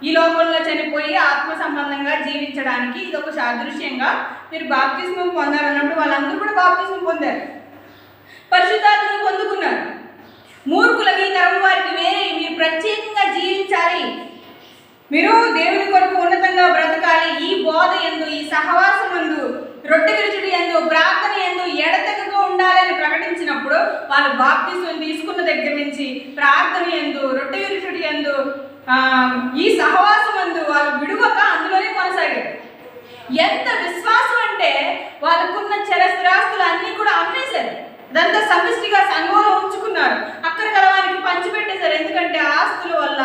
ఈ లోకంలో చనిపోయి ఆత్మ సంబంధంగా జీవించడానికి ఇది ఒక సాదృశ్యంగా మీరు బాప్తిస్మం పొందాలన్నప్పుడు వాళ్ళందరూ కూడా బాప్తిస్మం పొందారు, పరిశుద్ధాత్మను పొందుకున్నారు. మూర్ఖులకి తరం వారికి వేరే మీరు ప్రత్యేకంగా జీవించాలి, మీరు దేవుని కొరకు ఉన్నతంగా బ్రతకాలి, ఈ బోధ యందు, ఈ సహవాసం యందు, రొట్టె విరుచుడి యందు, ప్రార్థన యందు ఎడతెగక ఉండాలని ప్రకటించినప్పుడు వాళ్ళు బాప్తిస్మం తీసుకున్న దగ్గర నుంచి ప్రార్థన యందు, రొట్టె విరుచుడి యందు, ఈ సహవాసం యందు వాళ్ళు విడువక అందులోనే కొనసాగారు. ఎంత విశ్వాసం అంటే వాళ్ళకున్న చరస్థిరాస్తులు అన్నీ కూడా అమ్మేశారు, అదంతా సమిష్టిగా సంఘంలో ఉంచుకున్నారు, అక్కడ కలవానికి పంచిపెట్టేశారు. ఎందుకంటే ఆస్తుల వల్ల,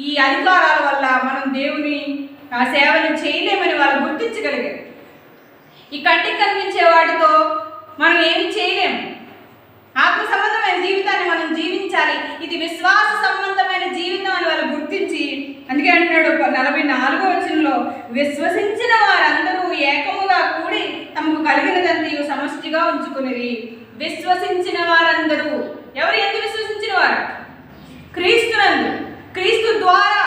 ఈ అధికారాల వల్ల మనం దేవుని సేవలు చేయలేమని వాళ్ళు గుర్తించగలిగారు. ఈ కంటికి కనిపించే వాటితో మనం ఏమి చేయలేము. ఆత్మ సంబంధమైన జీవితాన్ని మనం జీవించాలి, ఇది విశ్వాస సంబంధమైన జీవితం అని వాళ్ళు గుర్తించి, అందుకే అంటున్నాడు 44వ వచనంలో, విశ్వసించిన వారందరూ ఏకముగా కూడి తమకు కలిగినదంతయు సమష్టిగా ఉంచుకునేది. విశ్వసించిన వారందరూ ఎవరు? ఎంత విశ్వసించిన వారు? క్రీస్తునందు, క్రీస్తు ద్వారా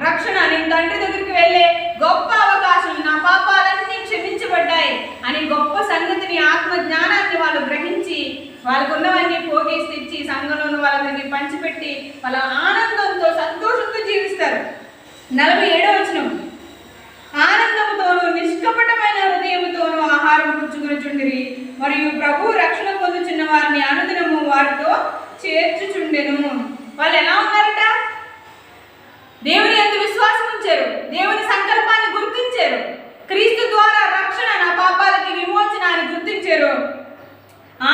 రక్షణ, నేను తండ్రి దగ్గరికి వెళ్ళే గొప్ప అవకాశం, నా పాపాలన్నీ క్షమించబడ్డాయి అని గొప్ప సంగతిని, ఆత్మ జ్ఞానాన్ని వాళ్ళు గ్రహించి వాళ్ళకున్నవన్నీ పోగేసి తెచ్చి సంఘంలోని వాళ్ళందరికీ పంచిపెట్టి వాళ్ళ ఆనందంతో సంతోషంతో జీవిస్తారు. 47వ వచనం, ఆనందముతోనూ నిష్కపటమైన హృదయముతోనూ ఆహారం పుచ్చుకొనుచుండిరి, మరియు ప్రభు రక్షణ పొందుచున్న వారిని అనుదినము వారితో చేర్చుచుండెను. వాళ్ళు ఎలా ఉన్నారట? దేవుని యందు విశ్వాసం ఉంచారు, దేవుని సంకల్పాన్ని గుర్తించారు, క్రీస్తు ద్వారా రక్షణ, నా పాపాలకి విమోచన అని గుర్తించారు.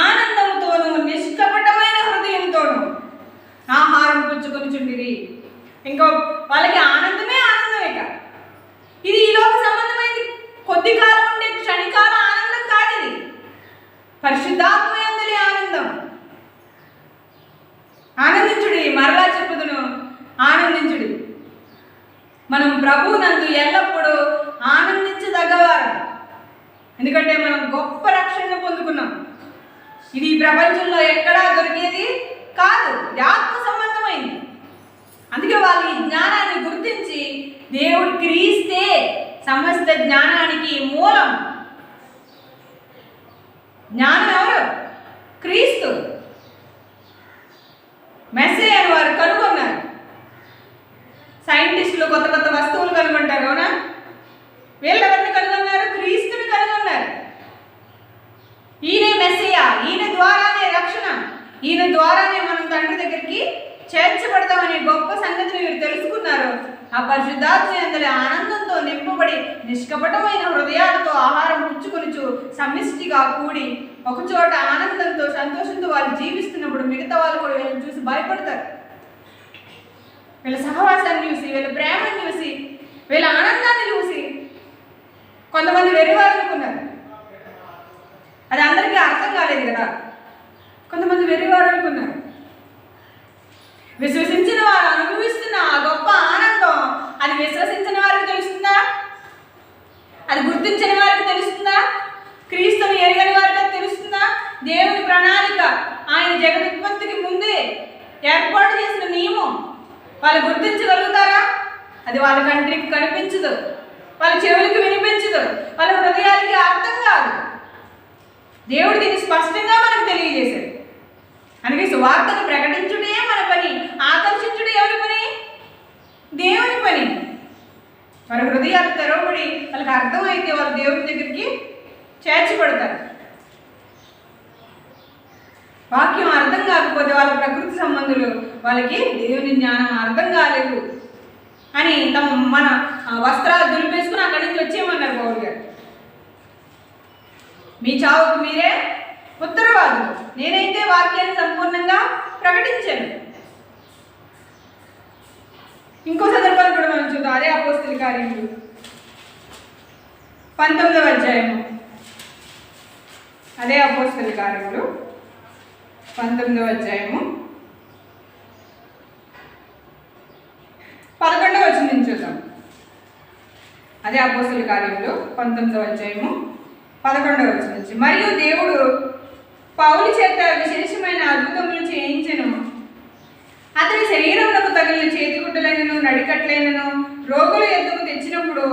ఆనందముతోనూ నిష్కపటమైన హృదయంతోనూ ఆహారం పుచ్చుకొనుచుండిరి. ఇంకో వాళ్ళకి ఆనందమే ఆనందం. ఇక ఇది ఈ లోక సంబంధమైనది, కొద్ది కాలం ఉండే క్షణికాల ఆనందం కాదు, ఇది పరిశుద్ధాత్మ యందలి ఆనందం. ఆనందించుడి, మరలా చెప్పుదును, ఆనందించుడి. మనం ప్రభువునందు ఎల్లప్పుడూ ఆనందించదగ్గవారు, ఎందుకంటే మనం గొప్ప రక్షణను పొందుకున్నాం. ఇది ఈ ప్రపంచంలో ఎక్కడా దొరికేది కాదు, ఇది ఆత్మ సంబంధమైంది. అందుకే వాళ్ళు ఈ జ్ఞానాన్ని గుర్తించి, దేవుడు క్రీస్తే సమస్త జ్ఞానానికి మూలం. జ్ఞానం ఎవరు? క్రీస్తు. మెస్సేయ్ అని వారు కనుగొన్నారు. సైంటిస్టులు కొత్త కొత్త వస్తువులు కనుగొంటారు, అవునా? వీళ్ళు ఎవరిని కనుగొన్నారు? క్రీస్తుని కనుగొన్నారు. ఈయనే మెస్సియ, ఈయన ద్వారానే రక్షణ, ఈయన ద్వారానే మనం తండ్రి దగ్గరికి చేర్చబడతామనే గొప్ప సంగతిని మీరు తెలుసుకున్నారు. ఆ పరిశుద్ధాత్మ యందలి ఆనందంతో నింపబడి నిష్కపటమైన హృదయాలతో ఆహారం పుచ్చుకొనుచు సమిష్టిగా కూడి ఒకచోట ఆనందంతో సంతోషంతో వాళ్ళు జీవిస్తున్నప్పుడు మిగతా వాళ్ళు కూడా వీళ్ళని చూసి భయపడతారు. వీళ్ళ సహవాసాన్ని చూసి, వీళ్ళ ప్రేమను చూసి, వీళ్ళ ఆనందాన్ని చూసి కొంతమంది వెర్రివారు అనుకున్నారు. అది అందరికీ అర్థం కాలేదు కదా. కొంతమంది వెర్రివారు అనుకున్నారు. విశ్వసించిన వారు అనుభవిస్తున్న ఆ గొప్ప ఆనందం అది విశ్వసించిన వారికి తెలుస్తుందా? అది గుర్తించిన వారికి తెలుస్తుందా? క్రీస్తుని ఎరగని వారికి అది తెలుస్తుందా? దేవుని ప్రణాళిక, ఆయన జగదుత్పత్తికి ముందే ఏర్పాటు చేసిన నియమం వాళ్ళు గుర్తించగలుగుతారా? అది వాళ్ళ కంటికి కనిపించదు, వాళ్ళ చెవులకు వినిపించదు, వాళ్ళ హృదయాలకి అర్థం కాదు. దేవుడు దీన్ని స్పష్టంగా మనకు తెలియజేశాడు. అందుకే సువార్తను ప్రకటించుడే మన పని, ఆకర్షించుడే ఎవరి పని? దేవుని పని. వారి హృదయాలు తెరవబడి వాళ్ళకి అర్థమైతే వాళ్ళు దేవుని దగ్గరికి చేర్చబడతారు. వాక్యం అర్థం కాకపోతే వాళ్ళ ప్రకృతి సంబంధులు వాళ్ళకి దేవుని జ్ఞానం అర్థం కాలేదు అని మన వస్త్రాలు దులిపేసుకుని అక్కడి నుంచి వచ్చేయమన్నారు పౌలు గారు. మీ చావుకు మీరే ఉత్తరవాదులు, నేనైతే వాక్యాన్ని సంపూర్ణంగా ప్రకటించాను. ఇంకో సందర్భాలు కూడా మనం చూద్దాం. అదే అపోస్తలుల కార్యములు 19వ అధ్యాయము. అదే అపోస్తలుల కార్యములు 19వ అధ్యాయము 11వ వచనం నుంచి చూద్దాం. అదే అపోస్తలుల కార్యములు 19వ అధ్యాయము 11వ వచనం నుంచి. మరియు దేవుడు పౌలు చేత విశేషమైన అద్భుతములు చేయించెను. అతని శరీరమునకు తగిలిన చేతిగుడ్డలైనను నడికట్లైనను రోగులు ఎద్దుకు తెచ్చినప్పుడు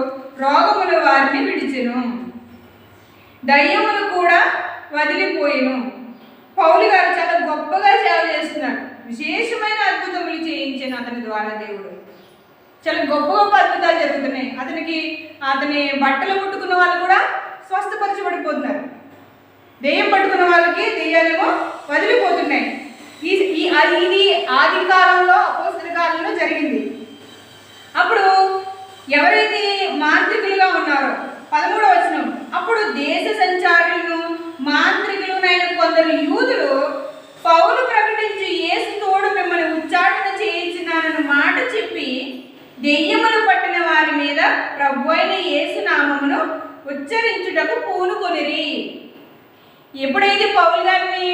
రోగములు వారిని విడిచెను, దయ్యములు కూడా వదిలిపోయెను. పౌలు గారు చాలా గొప్పగా సేవ చేస్తున్నారు. విశేషమైన అద్భుతములు చేయించాను అతని ద్వారా. దేవుడు చాలా గొప్ప గొప్ప అద్భుతాలు జరుగుతున్నాయి. అతని బట్టలు ముట్టుకున్న వాళ్ళు కూడా స్వస్థపరచబడిపోతున్నారు. దెయ్యం పట్టుకున్న వాళ్ళకి దెయ్యాలేమో వదిలిపోతున్నాయి. ఇది ఆది కాలంలో, అపోస్తలుల కాలంలో జరిగింది. అప్పుడు ఎవరైతే మాంత్రికులుగా ఉన్నారో 13వ వచనం, అప్పుడు దేశ సంచారులను మాంత్రికులనైన కొందరు యూదులు పౌలు ప్రకటించి యేసు తోడు మిమ్మల్ని ఉచ్చాటన చేయించినానన్న మాట చెప్పి దెయ్యములు పట్టిన వారి మీద ప్రభు అయిన యేసు నామమును ఉచ్చరించుటకు పూనుకొనిరి. ఎప్పుడైతే పౌలు గారిని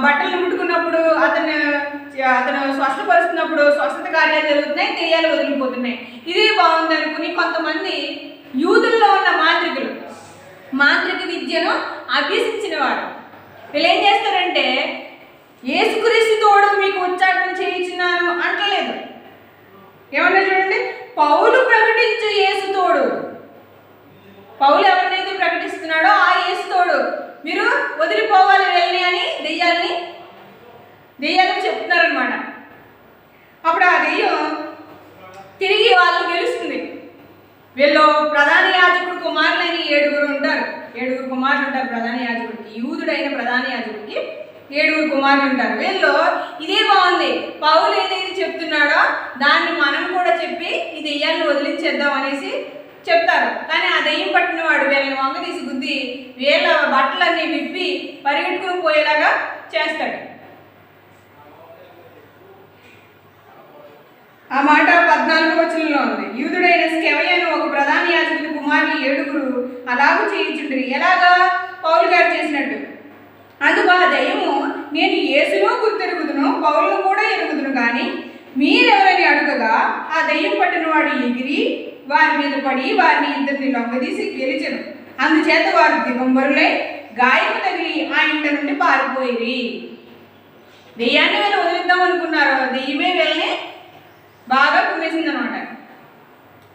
బట్టలు ముట్టుకున్నప్పుడు అతను స్వస్థపరుస్తున్నప్పుడు స్వస్థత కార్యాలు జరుగుతున్నాయి, దెయ్యాలు వదిలిపోతున్నాయి. ఇది బాగుంది అనుకుని కొంతమంది యూదుల్లో ఉన్న మాంత్రిక విద్యను అభ్యసించిన వారు వీళ్ళు ఏం చేస్తారంటే, యేసుక్రీస్తు తోడు మీకు ఉచ్చాటన చేయించున్నాను అంటలేదు. ఏమన్నా చూడండి, పౌలు ప్రకటించు యేసు తోడు. పౌలు ఎవరినైతే ప్రకటిస్తున్నాడో ఆ యేసు తోడు, మీరు వదిలిపోవాలి వెళ్ళని అని దెయ్యాలకు చెప్తున్నారనమాట. అప్పుడు ఆ దెయ్యం తిరిగి వాళ్ళు గెలుస్తుంది. వీళ్ళు ప్రధాన యాజకుడు కుమారులైన 7 ఉంటారు. 7 కుమారులు ఉంటారు ప్రధాన యాజకుడికి. యూదుడైన ప్రధాన యాజకుడికి 7 కుమారులు ఉంటారు. వీళ్ళు ఇదే బాగుంది, పౌలు ఏదైతే చెప్తున్నాడో దాన్ని మనం కూడా చెప్పి ఈ దెయ్యాన్ని వదిలించేద్దాం అనేసి చెప్తారు. కానీ ఆ దెయ్యం పట్టిన వాడు వీళ్ళని వంగ తీసి గుద్ది వీళ్ళ బట్టలన్నీ విప్పి పరిగెట్టుకుని పోయేలాగా చేస్తాడు. ఆ మాట 14వ వచనంలో ఉంది. యూదుడైన స్కెవయను ఒక ప్రధాన యాజకుని కుమారులు 7 అలాగూ చేయించుండ్రి, ఎలాగా? పౌలు గారు చేసినట్టు. అందుకు ఆ దయ్యము, నేను యేసును గుర్తెరుగుదును, పౌలును కూడా ఎరుగుదును, కానీ మీరెవరని అడుగగా ఆ దయ్యం పట్టిన వాడు ఎగిరి వారి మీద పడి వారిని ఇద్దరిని లొంగదీసి గెలిచెను. అందుచేత వారు దిగంబరులై గాయము తగిలి ఆ ఇంట నుండి పారిపోయిరి. దెయ్యాన్ని వీళ్ళు వదిలిద్దాం అనుకున్నారు, దెయ్యమే వీళ్ళని బాగా కుమ్మేసింది అనమాట.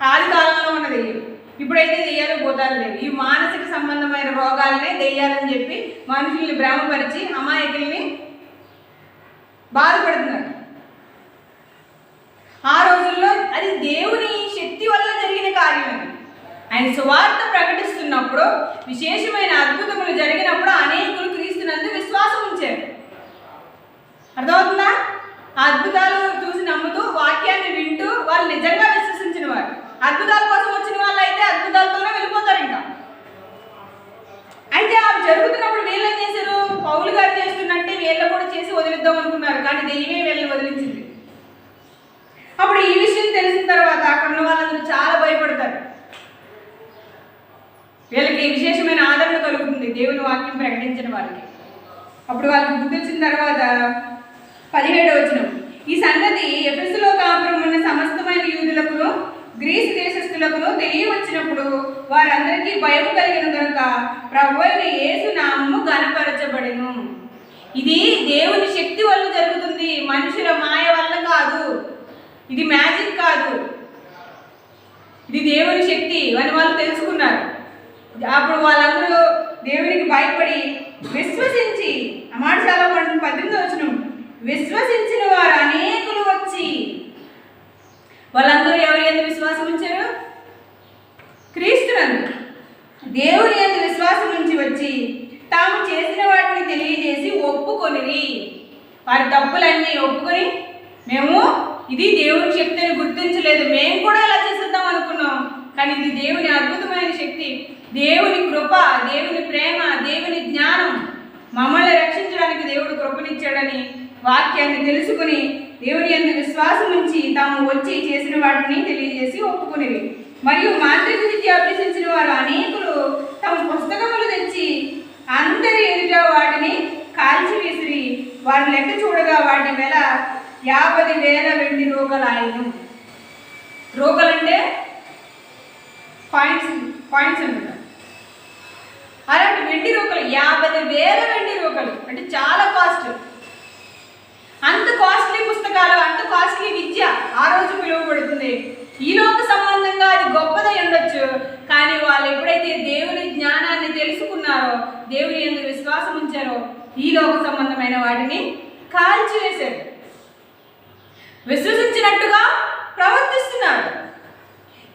ఆది కాలంలో ఉన్న దెయ్యం. ఇప్పుడైతే దెయ్యాలు పోతారు లేవు. ఈ మానసిక సంబంధమైన రోగాలనే దెయ్యాలని చెప్పి మనుషుల్ని భ్రమపరిచి అమాయకుల్ని బాధపడుతున్నారు. ఆ రోజుల్లో అది దేవుని శక్తి వల్ల జరిగిన కార్యం. ఆయన సువార్త ప్రకటిస్తున్నప్పుడు, విశేషమైన అద్భుతములు జరిగినప్పుడు అనేకులు క్రీస్తునందు విశ్వాసం ఉంచారు. అర్థమవుతుందా? ఆ అద్భుతాలు చూసి నమ్ముతూ వాక్యాన్ని వింటూ వాళ్ళు నిజంగా విశ్వసించిన వారు. అద్భుతాల కోసం వచ్చిన వాళ్ళు అయితే అద్భుతాలతోనే వెళ్ళిపోతారు. ఇంకా అయితే అవి జరుగుతున్నప్పుడు వీళ్ళు ఏం చేశారు? పౌలు గారు చేస్తున్నట్టే వీళ్ళు కూడా చేసి వదిలిద్దాం అనుకున్నారు, కానీ దెయ్యమే వీళ్ళని వదిలించింది. అప్పుడు ఈ విషయం తెలిసిన తర్వాత అక్కడ ఉన్న వాళ్ళందరూ చాలా భయపడతారు. వీళ్ళకి విశేషమైన ఆదరణ కలుగుతుంది దేవుని వాక్యం ప్రకటించిన వాళ్ళకి. అప్పుడు వాళ్ళకి బుద్ధి వచ్చిన తర్వాత 17వ వచనం, ఈ సంగతి ఎఫెసులో కాపురం ఉన్న సమస్తమైన యూదులకును గ్రీసు దేశస్థులకును తెలియవచ్చినప్పుడు వారందరికీ భయం కలిగిన కనుక ప్రభువైన యేసు నామము ఘనపరచబడెను. ఇది దేవుని శక్తి వల్ల జరుగుతుంది, మనుషుల మాయ వల్ల కాదు. ఇది మ్యాజిక్ కాదు, ఇది దేవుని శక్తి అని వాళ్ళు తెలుసుకున్నారు. అప్పుడు వాళ్ళందరూ దేవునికి భయపడి విశ్వసించి, ఆ మాట చాలా 18వ వచనం, విశ్వసించిన వారు అనేకులు వచ్చి, వాళ్ళందరూ ఎవరి యందు విశ్వాసం ఉంచారు? క్రీస్తునందు, దేవుని యందు విశ్వాసం ఉంచి వచ్చి తాము చేసిన వాటిని తెలియజేసి ఒప్పుకొనిరి. వారి తప్పులన్నీ ఒప్పుకొని, మేము ఇది దేవుని శక్తి అని గుర్తించలేదు, మేము కూడా ఇలా చేసేద్దాం అనుకున్నాం, కానీ ఇది దేవుని అద్భుతమైన శక్తి, దేవుని కృప, దేవుని ప్రేమ, దేవుని జ్ఞానం, మమ్మల్ని రక్షించడానికి దేవుడు కృపనిచ్చాడని వాక్యాన్ని తెలుసుకుని దేవుని యందు విశ్వాసం ఉంచి తాము వచ్చి చేసిన వాటిని తెలియజేసి ఒప్పుకునేవి. మరియు మాంత్రిక విద్య అభ్యసించిన వారు అనేకులు తమ పుస్తకములు తెచ్చి అందరి ఎదుట వాటిని కాల్చివేసిరి. వారి లెక్క చూడగా వాటి వెల 50,000 వెండి రూకలాయను. రూకలంటే పాయింట్స్ అంటారు. అలాంటి వెండి రూకలు 50,000 వెండి రూకలు అంటే చాలా కాస్ట్. అంత కాస్ట్లీ పుస్తకాలు, అంత కాస్ట్లీ విద్య ఆ రోజు పిలువబడుతుంది. ఈ లోక సంబంధంగా అది గొప్పదై ఉండొచ్చు, కానీ వాళ్ళు ఎప్పుడైతే దేవుని జ్ఞానాన్ని తెలుసుకున్నారో, దేవుని యందు విశ్వాసం ఉంచారో, ఈ లోక సంబంధమైన వాటిని కాల్చివేశారు. విశ్వసించినట్టుగా ప్రవర్తిస్తున్నారు.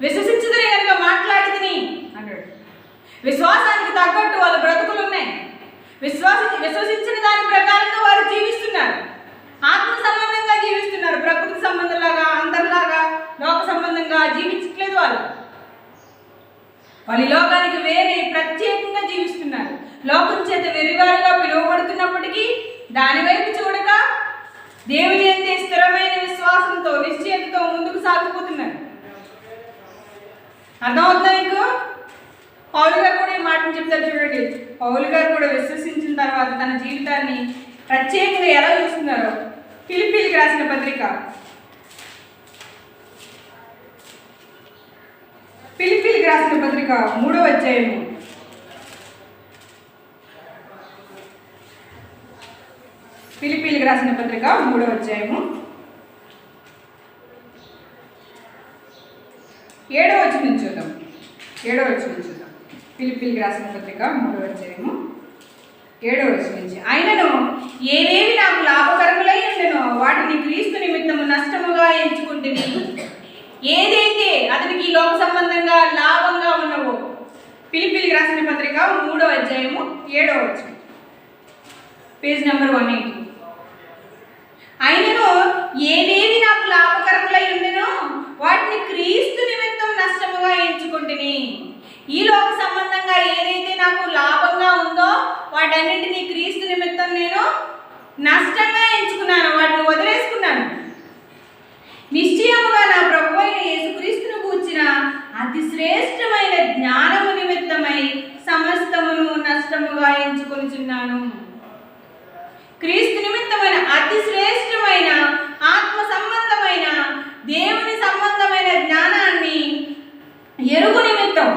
విశ్వసించదని కనుక మాట్లాడిదని అన్నాడు. విశ్వాసానికి తగ్గట్టు వాళ్ళ బ్రతుకులు ఉన్నాయి. విశ్వసించిన దాని ప్రకారంగా వారు జీవిస్తున్నారు. ఆత్మ సంబంధంగా జీవిస్తున్నారు. ప్రకృతి సంబంధంలాగా, అందరిలాగా లోక సంబంధంగా జీవించట్లేదు. వాళ్ళు లోకానికి వేరే ప్రత్యేకంగా జీవిస్తున్నారు. లోకం చేత వెర్రివారుగా పిలువబడుతున్నప్పటికీ దాని వైపు చూడక దేవుని యందే స్థిరమైన విశ్వాసంతో, నిశ్చయతతో ముందుకు సాగిపోతున్నారు. అర్థమవుతుందా మీకు? పౌలు గారు కూడా ఈ మాటను చెప్తారు చూడండి. పౌలు గారు కూడా విశ్వసించిన తర్వాత తన జీవితాన్ని ప్రత్యేకంగా ఎలా చూస్తున్నారో ఫిలిప్పీలకు రాసిన పత్రిక 3వ అధ్యాయము 3వ అధ్యాయము 7వ వచనం చూద్దాం. ఫిలిప్పీలకు రాసిన పత్రిక 3వ అధ్యాయము 7వ వచనం నుంచి, ఆయనను ఏవేవి నాకు లాభకరములై ఉండెనో వాటిని క్రీస్తు నిమిత్తము నష్టముగా ఎంచుకుంటుని, ఏదైతే అతనికి ఈ లోక సంబంధంగా లాభంగా ఉన్నవో. ఫిలిప్పీలకు రాసిన పత్రిక 3వ అధ్యాయము 7వ వచనం, పేజ్ నెంబర్ 180. ఆయనను ఏవేవి నాకు లాభకరములై ఉండెనో వాటిని క్రీస్తు నిమిత్తం నష్టముగా ఎంచుకుంటుని. ఈ లోక సంబంధంగా ఏదైతే నాకు లాభంగా ఉందో వాటన్నింటినీ క్రీస్తు నిమిత్తం నేను నష్టంగా ఎంచుకున్నాను, వాటిని వదిలేసుకున్నాను. నిశ్చయముగా నా ప్రభువైన యేసుక్రీస్తును గూర్చిన అతి శ్రేష్టమైన జ్ఞానము నిమిత్తమై సమస్తమును నష్టముగా ఎంచుకొనుచున్నాను. క్రీస్తు నిమిత్తమైన అతి శ్రేష్టమైన ఆత్మ సంబంధమైన దేవుని సంబంధమైన జ్ఞానాన్ని ఎరుగు నిమిత్తం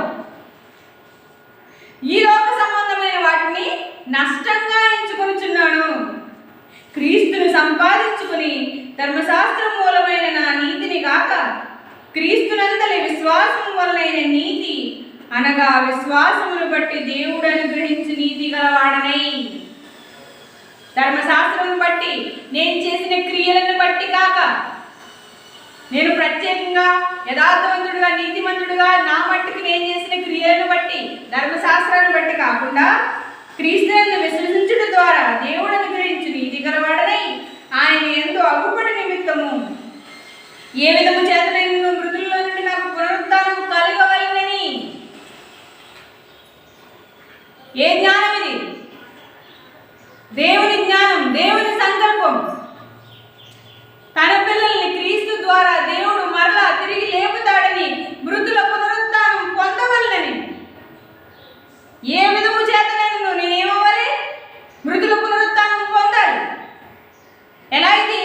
ఈ లోక సంబంధమైన వాటిని నష్టంగా ఎంచుకొనుచున్నాను. క్రీస్తును సంపాదించుకుని ధర్మశాస్త్రం మూలమైన నా నీతిని గాక క్రీస్తునందలి విశ్వాసం వలనైన నీతి, అనగా విశ్వాసమును బట్టి దేవుడు అనుగ్రహించి నీతి గలవాడనై, ధర్మశాస్త్రం బట్టి నేను చేసిన క్రియలను బట్టి కాక, నేను ప్రత్యేకంగా యథార్థవంతుడుగా, నీతిమంతుడుగా నా మట్టుకు నేను చేసిన క్రియలను బట్టి, ధర్మశాస్త్రాన్ని బట్టి కాకుండా క్రీస్తునందు విశ్వసించుట ద్వారా దేవుడు అనుగ్రహించి నీతి గలవాడనై ఆయన యందు అగుపడి నిమిత్తము ఏ విధము చేతనైన మృతుల్లో నుండి నాకు పునరుత్థానము కలుగవలెనని. ఏ జ్ఞానం ఇది? దేవుని జ్ఞానం, దేవుని సంకల్పం. తన పిల్లల్ని క్రీస్తు ద్వారా దేవుడు మరలా తిరిగి లేపుతాడని, మృతుల పునరుత్థానం పొందవలనని. ఏ విధము చేతనైనా నేనేమవ్వాలి? మృతుల పునరుత్థానం పొందాలి. ఎలా అయితే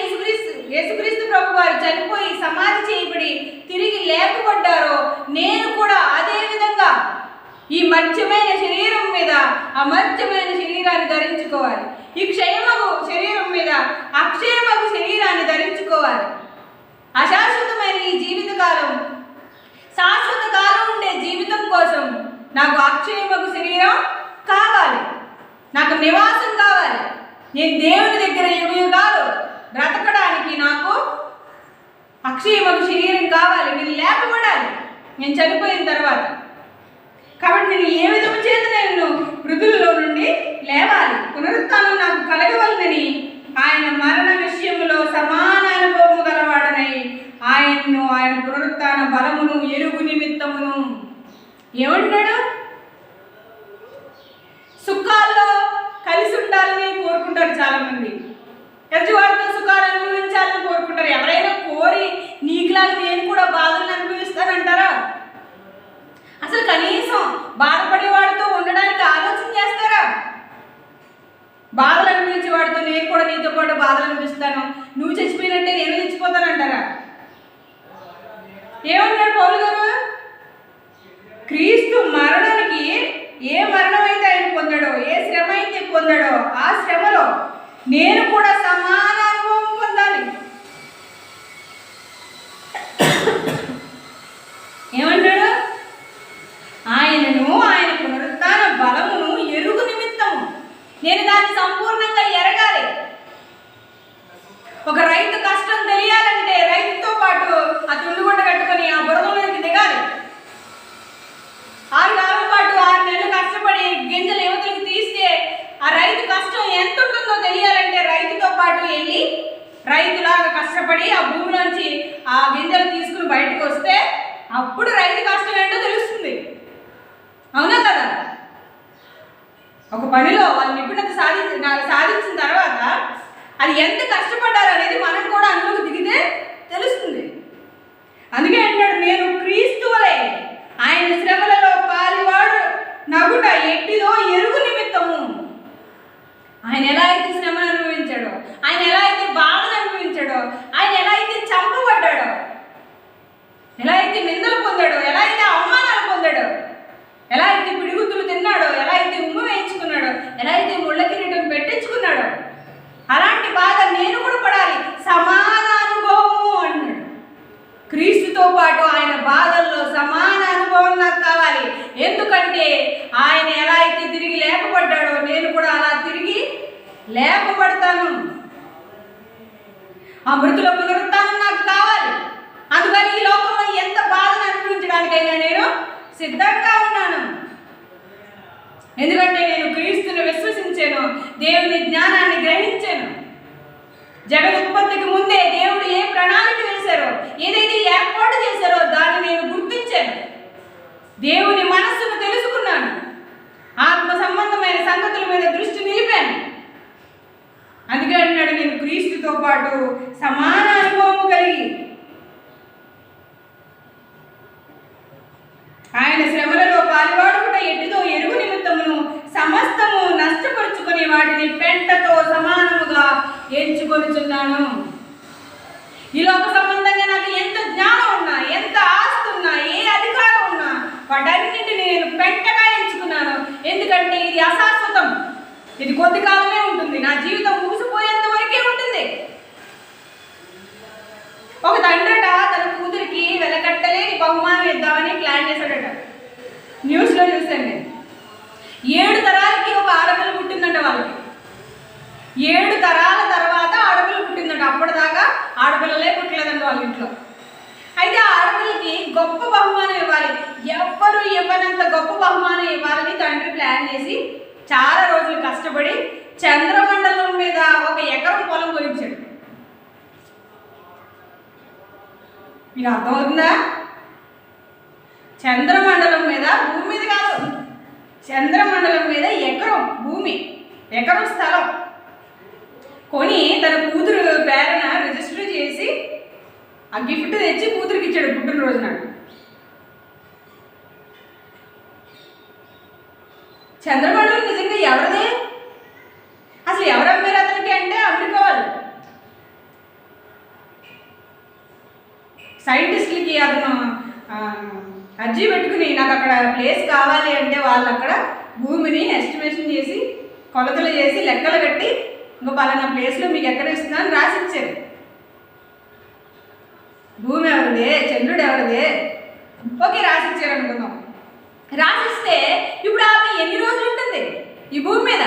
యేసుక్రీస్తు ప్రభు వారు చనిపోయి సమాధి చేయబడి తిరిగి లేపబడ్డారో, నేను కూడా అదే విధంగా ఈ మర్త్యమైన శరీరం మీద అమర్త్యమైన శరీరాన్ని ధరించుకోవాలి. ఈ క్షయమగు శరీరం మీద అక్షయమగు శరీరాన్ని ధరించుకోవాలి. అశాశ్వతమైన ఈ జీవితకాలం, శాశ్వత కాలం ఉండే జీవితం కోసం నాకు అక్షయమగు శరీరం కావాలి. నాకు నివాసం కావాలి. నేను దేవుని దగ్గర యుగాలు బ్రతకడానికి నాకు అక్షయమకు శరీరం కావాలి. నేను లేపబడాలి నేను చనిపోయిన తర్వాత. కాబట్టి నేను ఏ విధము చేత నేను మృతుల్లో నుండి లేవాలి, పునరుత్థానం నాకు కలగవలనని ఆయన మరణ విషయంలో సమాన అనుభవము గలవాడనై ఆయన పునరుత్థాన బలమును ఎరుగు నిమిత్తమును ఏమంటున్నాడు? సుఖాల్లో కలిసి ఉండాలని కోరుకుంటారు చాలామంది. ఎదుటివారితో సుఖాలు అనుభవించాలని కోరుకుంటారు. ఎవరైనా కోరి నీకులాగా నేను కూడా బాధలను అనుభవిస్తానంటారా? అసలు కనీసం బాధపడేవాడితో ఉండడానికి ఆలోచన చేస్తారా? బాధలు అనుభవించే వాడితో నేను కూడా నీతో పాటు బాధలు అనిపిస్తాను, నువ్వు చచ్చిపోయినట్టే నేను చచ్చిపోతానంటారా? ఏమన్నాడు పౌలు గారు? క్రీస్తు మరణానికి ఏ మరణం అయితే ఆయన పొందాడో, ఏ శ్రమ అయితే పొందాడో, ఆ శ్రమలో నేను కూడా సమాన అనుభవం పొందాలి. ఏమన్నాడు? ఆయనను, ఆయన పునరుత్థాన బలమును ఎరుగు నిమిత్తము నేను దాన్ని సంపూర్ణంగా ఎరగాలి. ఒక రైతు కష్టం తెలియాలంటే రైతుతో పాటు ఆ తుండుగుడ్డ కట్టుకొని ఆ బురదలోకి దిగాలి. 6 నెలల పాటు 6 నెలలు కష్టపడి గింజలు యువతలకు తీస్తే ఆ రైతు కష్టం ఎంత ఉంటుందో తెలియాలంటే రైతుతో పాటు వెళ్ళి రైతులాగా కష్టపడి ఆ భూమిలోంచి ఆ గింజలు తీసుకుని బయటకు వస్తే అప్పుడు రైతు కష్టం ఏంటో తెలుస్తుంది. అవునా కదా? ఒక పనిలో వాళ్ళు నిపుణత సాధించిన తర్వాత అది ఎంత కష్టపడ్డారు అనేది మనం కూడా అందులోకి దిగితే తెలుస్తుంది. అందుకే అంటాడు, నేను క్రీస్తు వలె ఆయన శ్రమలలో పాలివాడు నగుట ఎట్టిదో ఎరుగు నిమిత్తము. ఆయన ఎలా అయితే శ్రమను అనుభవించాడో, ఆయన ఎలా అయితే బాధను అనుభవించాడో, ఆయన ఎలా అయితే చంపబడ్డాడో, ఎలా అయితే నిందలు పొందాడో, ఎలా అయితే అవమానాలు పొందాడో, ఎలా అయితే పిడిగుద్దులు తిన్నాడో, ఎలా అయితే ఉమ్ము వేయించుకున్నాడో, ఎలా అయితే ముళ్ళ కిరీటం పెట్టించుకున్నాడో, అలాంటి బాధ నేను కూడా పడాలి. సమాన అనుభవము అన్నాడు. క్రీస్తుతో పాటు ఆయన బాధల్లో సమాన అనుభవం నాకు కావాలి. ఎందుకంటే ఆయన ఎలా అయితే తిరిగి లేపబడ్డాడో నేను కూడా అలా తిరిగి లేపబడతాను. ఆ మృతుల పునరుత్థానం నాకు కావాలి. అందుకని ఈ లోకంలో ఎంత బాధను అనుభవించడానికైనా నేను సిద్ధంగా ఉన్నాను. ఎందుకంటే నేను క్రీస్తుని విశ్వసించాను, దేవుని జ్ఞానాన్ని గ్రహించాను. జగదుత్పత్తికి ముందే దేవుడు ఏ ప్రణాళిక వేశారో, ఏదైతే ఏర్పాటు చేశారో దాన్ని నేను గుర్తించాను. దేవుని మనస్సును తెలుసుకున్నాను. ఆత్మ సంబంధమైన సంగతుల మీద దృష్టి నిలిపాను. అందుకే అన్నాడు, నేను క్రీస్తుతో పాటు సమాన అనుభవము కలిగి ఆయన శ్రమలలో పాలువాడుకుట ఎట్టిదో ఎరుగు నిమిత్తమును సమస్తము నష్టపరుచుకుని వాటిని పెంటతో సమానముగా ఎంచుకొనుచున్నాను. ఈ లోక సంబంధంగా నాకు ఎంత జ్ఞానం ఉన్నా, ఎంత ఆస్తి ఉన్నా, ఏ అధికారం ఉన్నా వాటన్నింటిని నేను పెంటగా ఎంచుకున్నాను. ఎందుకంటే ఇది అశాశ్వతం, ఇది కొద్ది కాలమే ఉంటుంది. నా జీవితం ముగిసిపోయేంత వరకే ఉంటుంది. ఒక తండ్రట తన కూతురికి వెలకట్టలేని బహుమానం ఇద్దామని ప్లాన్ చేశాడట. న్యూస్లో చూశాను నేను. 7 తరాలకి ఒక ఆడపిల్ల పుట్టిందంట వాళ్ళకి. 7 తరాల తర్వాత ఆడపిల్ల పుట్టిందంట. అప్పటిదాకా ఆడపిల్లలే పుట్టలేదంట వాళ్ళ ఇంట్లో. అయితే ఆ ఆడపిల్లకి గొప్ప బహుమానం ఇవ్వాలి, ఎవ్వరూ ఇవ్వనంత గొప్ప బహుమానం ఇవ్వాలని తండ్రి ప్లాన్ చేసి చాలా రోజులు కష్టపడి చంద్రమండలం మీద 1 ఎకరం పొలం కొనిచ్చాడు. మీకు అర్థమవుతుందా? చంద్రమండలం మీద, భూమి మీద కాదు, చంద్రమండలం మీద ఎకరం భూమి, ఎకరం స్థలం కొని తన కూతురు పేరున రిజిస్టర్ చేసి ఆ గిఫ్ట్ తెచ్చి కూతురికి ఇచ్చాడు పుట్టినరోజు నాడు. చంద్రమండలం నిజంగా ఎవరిదే? అసలు ఎవరు అమ్మారు అతనికి అంటే అమెరికా వాళ్ళు. సైంటిస్టులకి అతను అర్జీ పెట్టుకుని నాకు అక్కడ ప్లేస్ కావాలి అంటే వాళ్ళు అక్కడ భూమిని ఎస్టిమేషన్ చేసి కొలతలు చేసి లెక్కలు కట్టి ఇంకో పలానా ప్లేస్లో మీకు ఎక్కడ ఇస్తున్నాను రాసిచ్చారు. భూమి ఎవరిదే, చంద్రుడు ఎవరిదే, ఓకే రాసిచ్చారు అనుకుందాం. రాసిస్తే ఇప్పుడు ఆమె ఎన్ని రోజులు ఉంటుంది ఈ భూమి మీద?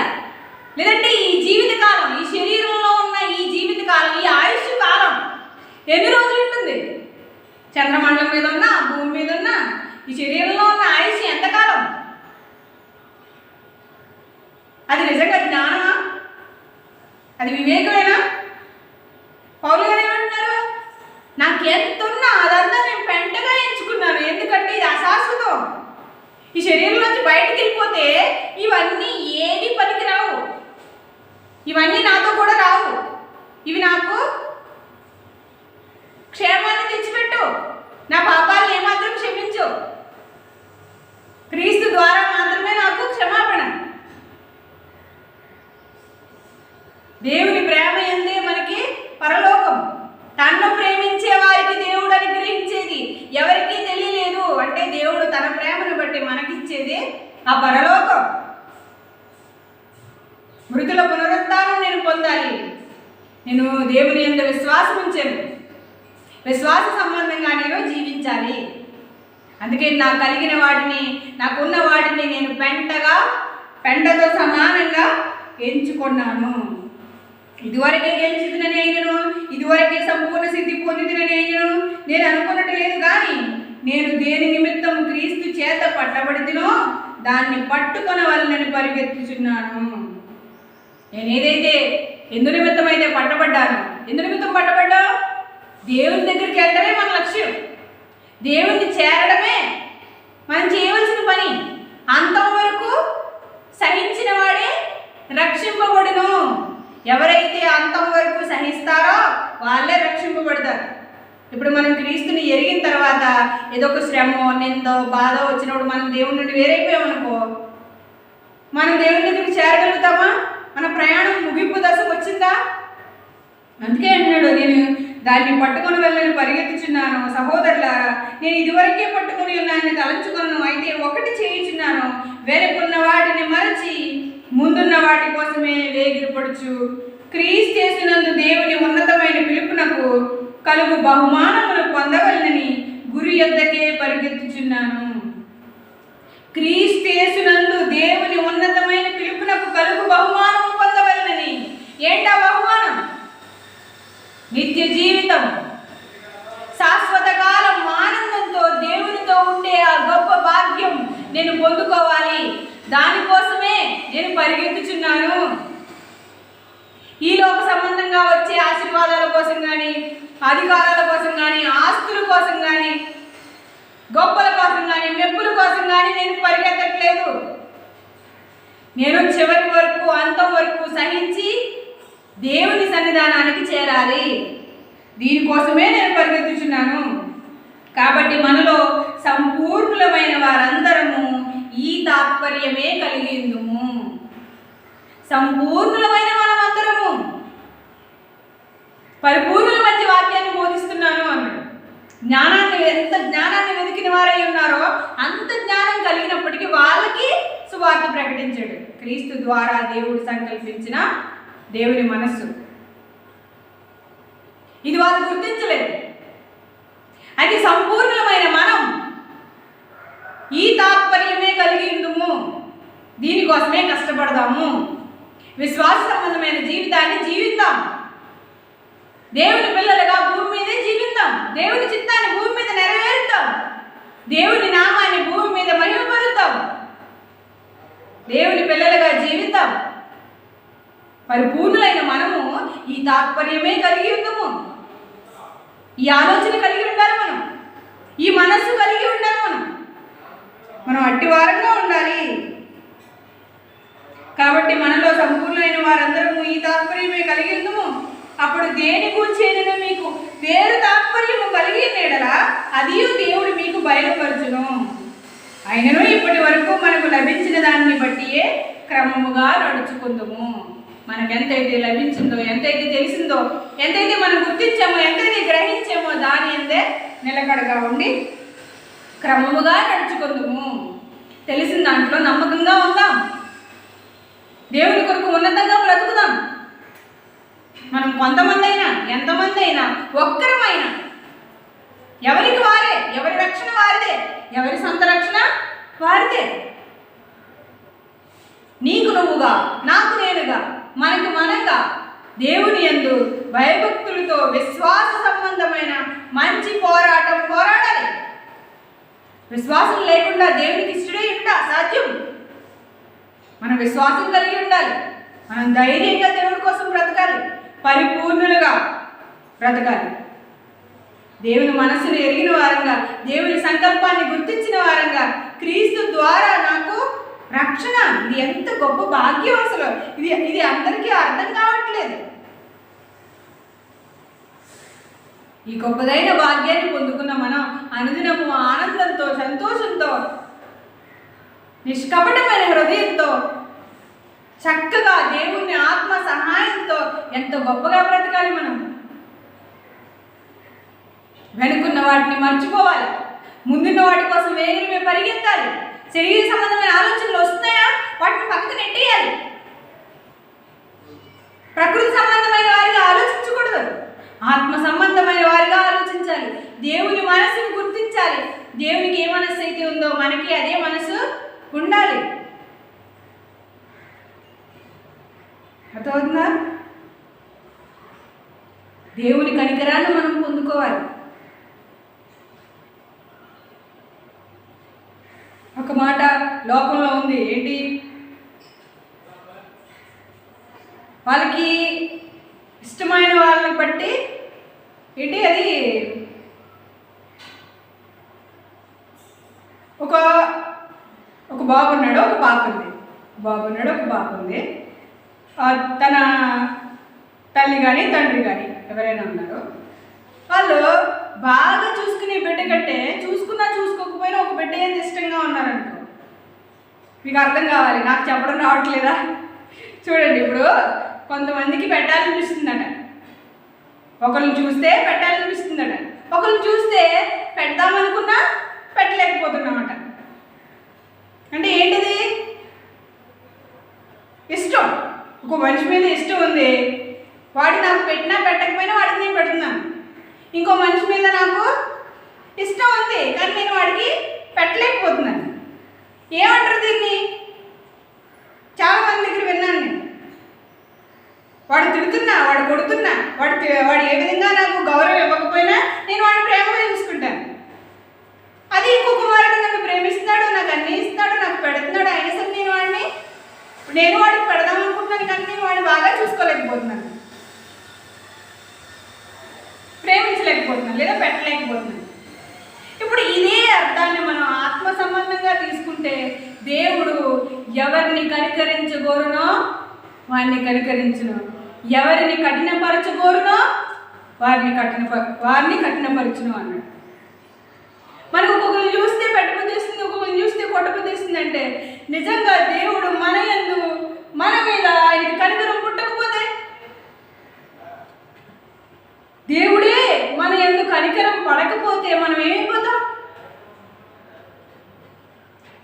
లేదంటే ఈ జీవితకాలం, ఈ శరీరంలో ఉన్న ఈ జీవితకాలం, ఈ ఆయుష్ కాలం ఎన్ని రోజులు ఉంటుంది? చంద్రమండలం మీద ఉన్న, భూమి మీద ఉన్న ఈ శరీరంలో ఉన్న ఆయుష్ ఎంతకాలం? అది నిజంగా జ్ఞానమా? అది వివేకమేనా? పౌలు గారు ఏమంటున్నారు? నాకు ఎంత ఉన్నా అదంతా నేను పెంటగా ఎంచుకున్నాను, ఎందుకంటే ఇది అశాశ్వతం. ఈ శరీరంలోంచి బయటికి వెళ్ళిపోతే ఇవన్నీ ఏవి పనికి రావు, ఇవన్నీ నాతో కూడా రావు. ఇవి నాకు క్షేమాన్ని తెచ్చిపెట్టు, నా పాపాలను ఏమాత్రం క్షమించు. క్రీస్తు ద్వారా మాత్రమే నాకు క్షమాపణ. దేవుని ప్రేమ ఎందే మనకి పరలోకం. తనను ప్రేమించే వారికి దేవుడు అనుగ్రహించేది ఎవరికీ తెలియలేదు అంటే దేవుడు తన ప్రేమను బట్టి మనకిచ్చేది ఆ పరలోకం. మృతుల పునరుత్థానం నేను పొందాలి. నేను దేవుని యందు విశ్వాసం ఉంచాను, విశ్వాస సంబంధంగా నేను జీవించాలి. అందుకే నాకు కలిగిన వాటిని, నాకున్న వాటిని నేను పెంటతో సమానంగా ఎంచుకున్నాను. ఇదివరకే గెలిచినని అయినను, ఇదివరకే సంపూర్ణ సిద్ధి పొందినని అయినను నేను అనుకున్నట్టు లేదు. కానీ నేను దేని నిమిత్తం క్రీస్తు చేత పట్టబడితినో దాన్ని పట్టుకొనవలనని పరిగెత్తుచున్నాను. నేను ఏదైతే ఎందు నిమిత్తం అయితే పట్టబడ్డాను, ఎందు నిమిత్తం పట్టబడ్డా? దేవుని దగ్గరికి వెళ్ళడమే మన లక్ష్యం, దేవుణ్ణి చేరడమే మనం చేయవలసిన పని. అంతవరకు సహించిన వాడే రక్షింపబడును. ఎవరైతే అంతం వరకు సహిస్తారో వాళ్ళే రక్షింపబడతారు. ఇప్పుడు మనం క్రీస్తుని ఎరిగిన తర్వాత ఏదో ఒక శ్రమో, నిందో, బాధ వచ్చినప్పుడు మనం దేవుని నుండి వేరైపోయామనుకో, మనం దేవుని దగ్గరికి చేరగలుగుతామా? మన ప్రయాణం ముగింపు దశకు వచ్చిందా? అందుకే అన్నాడు, నేను దాన్ని పట్టుకొని వెళ్ళని పరిగెత్తుచున్నాను. సహోదరులారా, నేను ఇదివరకే పట్టుకొని ఉన్నాను తలంచుకున్నాను. అయితే ఒకటి చేయుచున్నాను, వెనుకున్న వాటిని మరచి ముందున్న వాటి కోసమే వేగిరపడుచు క్రీస్తు యేసునందు దేవుని ఉన్నతమైన పిలుపునకు కలుగు బహుమానమును పొందవలనని గురి యొద్దకే పరిగెత్తుచున్నాను. క్రీస్తు యేసునందు దేవుని ఉన్నతమైన పిలుపునకు కలుగు బహుమానము పొందవలనని. ఏంటా బహుమానం? నిత్య జీవితం, శాశ్వత కాలం ఆనందంతో దేవునితో ఉండే ఆ గొప్ప భాగ్యం నేను పొందుకోవాలి. దానికోసమే నేను పరిగెత్తుచున్నాను. ఈ లోక సంబంధంగా వచ్చే ఆశీర్వాదాల కోసం కానీ, అధికారాల కోసం కానీ, ఆస్తుల కోసం కానీ, గొప్పల కోసం కానీ, మెప్పుల కోసం కానీ నేను పరిగెత్తట్లేదు. నేను చివరి వరకు, అంతం వరకు సహించి దేవుని సన్నిధానానికి చేరాలి. దీనికోసమే నేను పరిగెత్తుచున్నాను. కాబట్టి మనలో సంపూర్ణులమైన వారందరము ఈ తాత్పర్యమే కలిగిందుము. సంపూర్ణులమైన మనమందరము పరిపూర్ణుల మధ్య వాక్యాన్ని బోధిస్తున్నాను అన్నాడు. ఎంత జ్ఞానాన్ని వెతికిన వారై ఉన్నారో అంత జ్ఞానం కలిగినప్పటికీ వాళ్ళకి సువార్త ప్రకటించాడు. క్రీస్తు ద్వారా దేవుడు సంకల్పించిన దేవుని మనస్సు ఇది వాళ్ళు గుర్తించలేదు. అది సంపూర్ణమైన మనం ఈ తాత్పర్యమే కలిగి ఉందుము. దీనికోసమే కష్టపడదాము. విశ్వాస సంబంధమైన జీవితాన్ని జీవిద్దాం. దేవుని పిల్లలుగా భూమి మీదే జీవిద్దాం. దేవుని చిత్తాన్ని భూమి మీద నెరవేరుద్దాం. దేవుని నామాన్ని భూమి మీద మహిమపరుద్దాం. దేవుని పిల్లలుగా జీవిద్దాం. పరిపూర్ణులైన మనము ఈ తాత్పర్యమే కలిగి ఉందాము. ఈ ఆలోచన కలిగి ఉండాలి. మనం ఈ మనస్సు కలిగి ఉండాలి. మనం అట్టివారంగా ఉండాలి. కాబట్టి మనలో సంపూర్ణమైన వారందరము ఈ తాత్పర్యమే కలిగి ఉందాము. అప్పుడు దేని కూర్చేనో మీకు వేరు తాత్పర్యము కలిగి నేడలా అది దేవుడు మీకు బయలుపరచును. అయినను ఇప్పటి వరకు మనకు లభించిన దాన్ని బట్టియే క్రమముగా నడుచుకుందాము. మనకెంతైతే లభించిందో, ఎంతైతే తెలిసిందో, ఎంతైతే మనం గుర్తించామో, ఎంతైతే గ్రహించామో దాని ఎందే నిలకడగా ఉండి క్రమముగా నడుచుకుందాము. తెలిసిన దాంట్లో నమ్మకంగా ఉందాం. దేవుని కొరకు ఉన్నతంగా బ్రతుకుదాం. మనం కొంతమంది అయినా, ఎంతమంది అయినా, ఒక్కరమైనా ఎవరికి వారే, ఎవరి రక్షణ వారిదే, ఎవరి సొంత రక్షణ వారిదే. నీకు నువ్వుగా, నాకు నేనుగా, మనకు మనంగా దేవుని యందు భయభక్తులతో విశ్వాస సంబంధమైన మంచి పోరాటం పోరాడాలి. విశ్వాసం లేకుండా దేవునికి ఇష్టడే ఉండ అసాధ్యం. మనం విశ్వాసం కలిగి ఉండాలి. మనం ధైర్యంగా దేవుడి కోసం బ్రతకాలి, పరిపూర్ణులుగా బ్రతకాలి. దేవుని మనసును ఎరిగిన వారంగా, దేవుని సంకల్పాన్ని గుర్తించిన వారంగా, క్రీస్తు ద్వారా నాకు రక్షణ, ఇది ఎంత గొప్ప భాగ్యం అసలు. ఇది అందరికీ అర్థం కావట్లేదు. ఈ గొప్పదైన భాగ్యాన్ని పొందుకున్న మనం అనుదినము ఆనందంతో, సంతోషంతో, నిష్కపటమైన హృదయంతో చక్కగా దేవుని ఆత్మ సహాయంతో ఎంత గొప్పగా బ్రతకాలి. మనం వెనుకున్న వాటిని మర్చిపోవాలి, ముందున్న వాటి కోసం వేగమే పరిగెత్తాలి. శరీర సంబంధమైన ఆలోచనలు వస్తున్నాయా, వాటిని పక్కన నెట్టేయాలి. ప్రకృతి సంబంధమైన వారిగా ఆలోచించకూడదు, ఆత్మ సంబంధమైన వారిగా ఆలోచించాలి. దేవుని మనసును గుర్తించాలి. దేవునికి ఏ మనసు అయితే ఉందో మనకి అదే మనసు ఉండాలి. అర్థమవుతుందా? దేవుని కనికరాన్ని మనం పొందుకోవాలి. ఒక మాట లోకంలో ఉంది, ఏంటి? వాళ్ళకి ఇష్టమైన వాళ్ళని బట్టి ఏంటి అది ఒక బాబు ఉన్నాడు, ఒక పాప ఉంది. బాబు ఉన్నాడు, ఒక పాప ఉంది. తన తల్లి కానీ తండ్రి కానీ ఎవరైనా ఉన్నారో వాళ్ళు బాగా చూసుకునే బిడ్డ కంటే చూసుకున్నా చూసుకోకపోయినా ఒక బిడ్డ ఏంది ఇష్టంగా ఉన్నారనుకో, మీకు అర్థం కావాలి, నాకు చెప్పడం రావట్లేదా? చూడండి, ఇప్పుడు కొంతమందికి పెట్టాలనిపిస్తుందట, ఒకరిని చూస్తే పెట్టాలనిపిస్తుందట, ఒకరిని చూస్తే పెడదామనుకున్నా పెట్టలేకపోతున్నామట. అంటే ఏంటిది? ఇష్టం. ఒక మనిషి మీద ఇష్టం ఉంది, వాడు నాకు పెట్టినా పెట్టకపోయినా వాడికి నేను పెడుతున్నాను. ఇంకో మనిషి మీద నాకు ఇష్టం ఉంది, కానీ నేను వాడికి పెట్టలేకపోతున్నాను. ఏమంటారు దీన్ని? చాలా మంది దగ్గర విన్నాను నేను. వాడు తిడుతున్నా, వాడు కొడుతున్నా, వాడు ఏ విధంగా నాకు గౌరవం ఇవ్వకపోయినా నేను వాడిని ప్రేమగా చూసుకుంటాను. అది ఇంకో కుమారుడు నన్ను ప్రేమిస్తున్నాడు, నాకు అన్నీ ఇస్తాడు, నాకు పెడుతున్నాడు, అయినా సరే నేను వాడికి పెడదాం అనుకుంటున్నాను, కానీ నేను వాడిని బాగా చూసుకోలేకపోతున్నాను, ప్రేమించలేకపోతున్నాను, లేదా పెట్టలేకపోతున్నాను. ఇప్పుడు ఇదే అర్థాన్ని మనం ఆత్మ సంబంధంగా తీసుకుంటే, దేవుడు ఎవరిని కనికరించగోరునో వారిని కనికరించును, ఎవరిని కఠినపరచగోరునో వారిని కఠినపరచును అన్నాడు. మనకు ఒక్కొక్కరిని చూస్తే పెట్టబుద్ధిస్తుంది, ఒక్కొక్కరిని చూస్తే కొట్టబుద్ధిస్తుంది. అంటే నిజంగా దేవుడు మన యందు, మన మీద ఆయనకి కనికరం పుట్టకపోతే, దేవుడే మన యందు కనికరం పడకపోతే మనం ఏమైపోతాం?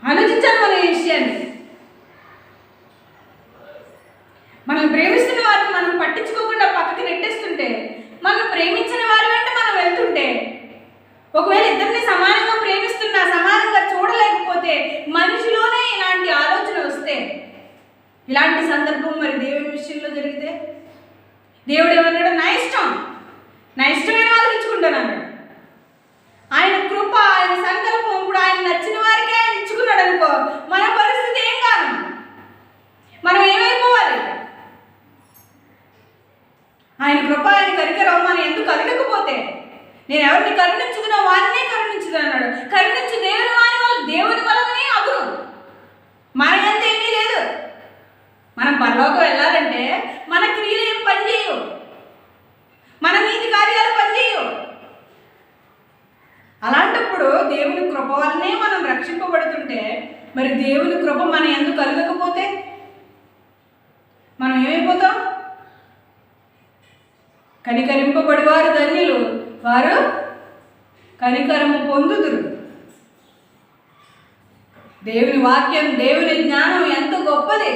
ఆలోచించాలి మన ఈ విషయాన్ని. మనం ప్రేమిస్తున్న వారిని మనం పట్టించుకోకుండా పక్కకి నెట్టేస్తుంటే, మనం ప్రేమించిన వారి వెంట మనం వెళ్తుంటే, ఒకవేళ ఇద్దరిని సమానంగా ప్రేమిస్తున్నా సమానంగా చూడలేకపోతే, మనిషిలోనే ఇలాంటి ఆలోచన వస్తే, ఇలాంటి సందర్భం మరి దేవుని విషయంలో జరిగితే, దేవుడు ఏమన్నాడు? నా ఇష్టమైన వాళ్ళకి ఇచ్చుకుంటాను అన్నాడు. ఆయన కృప, ఆయన సంకల్పం ఇప్పుడు ఆయన నచ్చిన వారికే ఆయన ఇచ్చుకున్నాడు అనుకో, మన పరిస్థితి ఏం కాదు? మనం ఏమైపోవాలి? ఆయన కృప, ఆయన కనికరం మనం ఎందుకు కలగకపోతే, నేను ఎవరిని కరుణించుకున్నా వారినే కరుణించుదు అన్నాడు. కరుణించు దేవుని వలనే అగును, మన ఎంత ఏమీ లేదు. మనం పరలోకం వెళ్ళాలంటే మన క్రియలు ఏం పనిచేయవు, మన నీతి కార్యాలు పనిచేయవు. అలాంటప్పుడు దేవుని కృప వల్లనే మనం రక్షింపబడుతుంటే, మరి దేవుని కృప మన ఎందుకు కలగకపోతే మనం ఏమైపోతాం? కనికరింపబడివారు ధన్యులు, వారు కనికరము పొందుదురు. దేవుని వాక్యం, దేవుని జ్ఞానం ఎంత గొప్పది.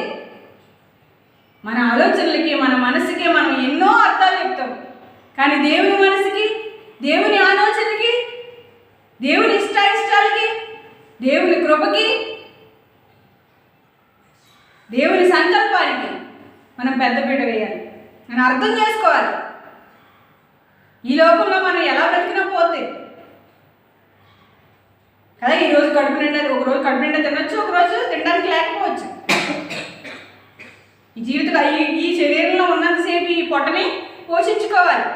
మన ఆలోచనలకి, మన మనసుకి మనం ఎన్నో అర్థాలు చెప్తాం, కానీ దేవుని మనసుకి, దేవుని ఆలోచనకి, దేవుని ఇష్టాలకి, దేవుని కృపకి, దేవుని సంకల్పానికి మనం పెద్దపీట వేయాలి. మనం అర్థం చేసుకోవాలి. ఈ లోకంలో మనం ఎలా బ్రతికినా పోతే కదా, ఈరోజు కడుపు నిండా, ఒకరోజు కడుపు నిండా తినొచ్చు, ఒకరోజు తినడానికి లేకపోవచ్చు. ఈ ఈ శరీరంలో ఉన్నంతసేపు ఈ పొట్టని పోషించుకోవాలి.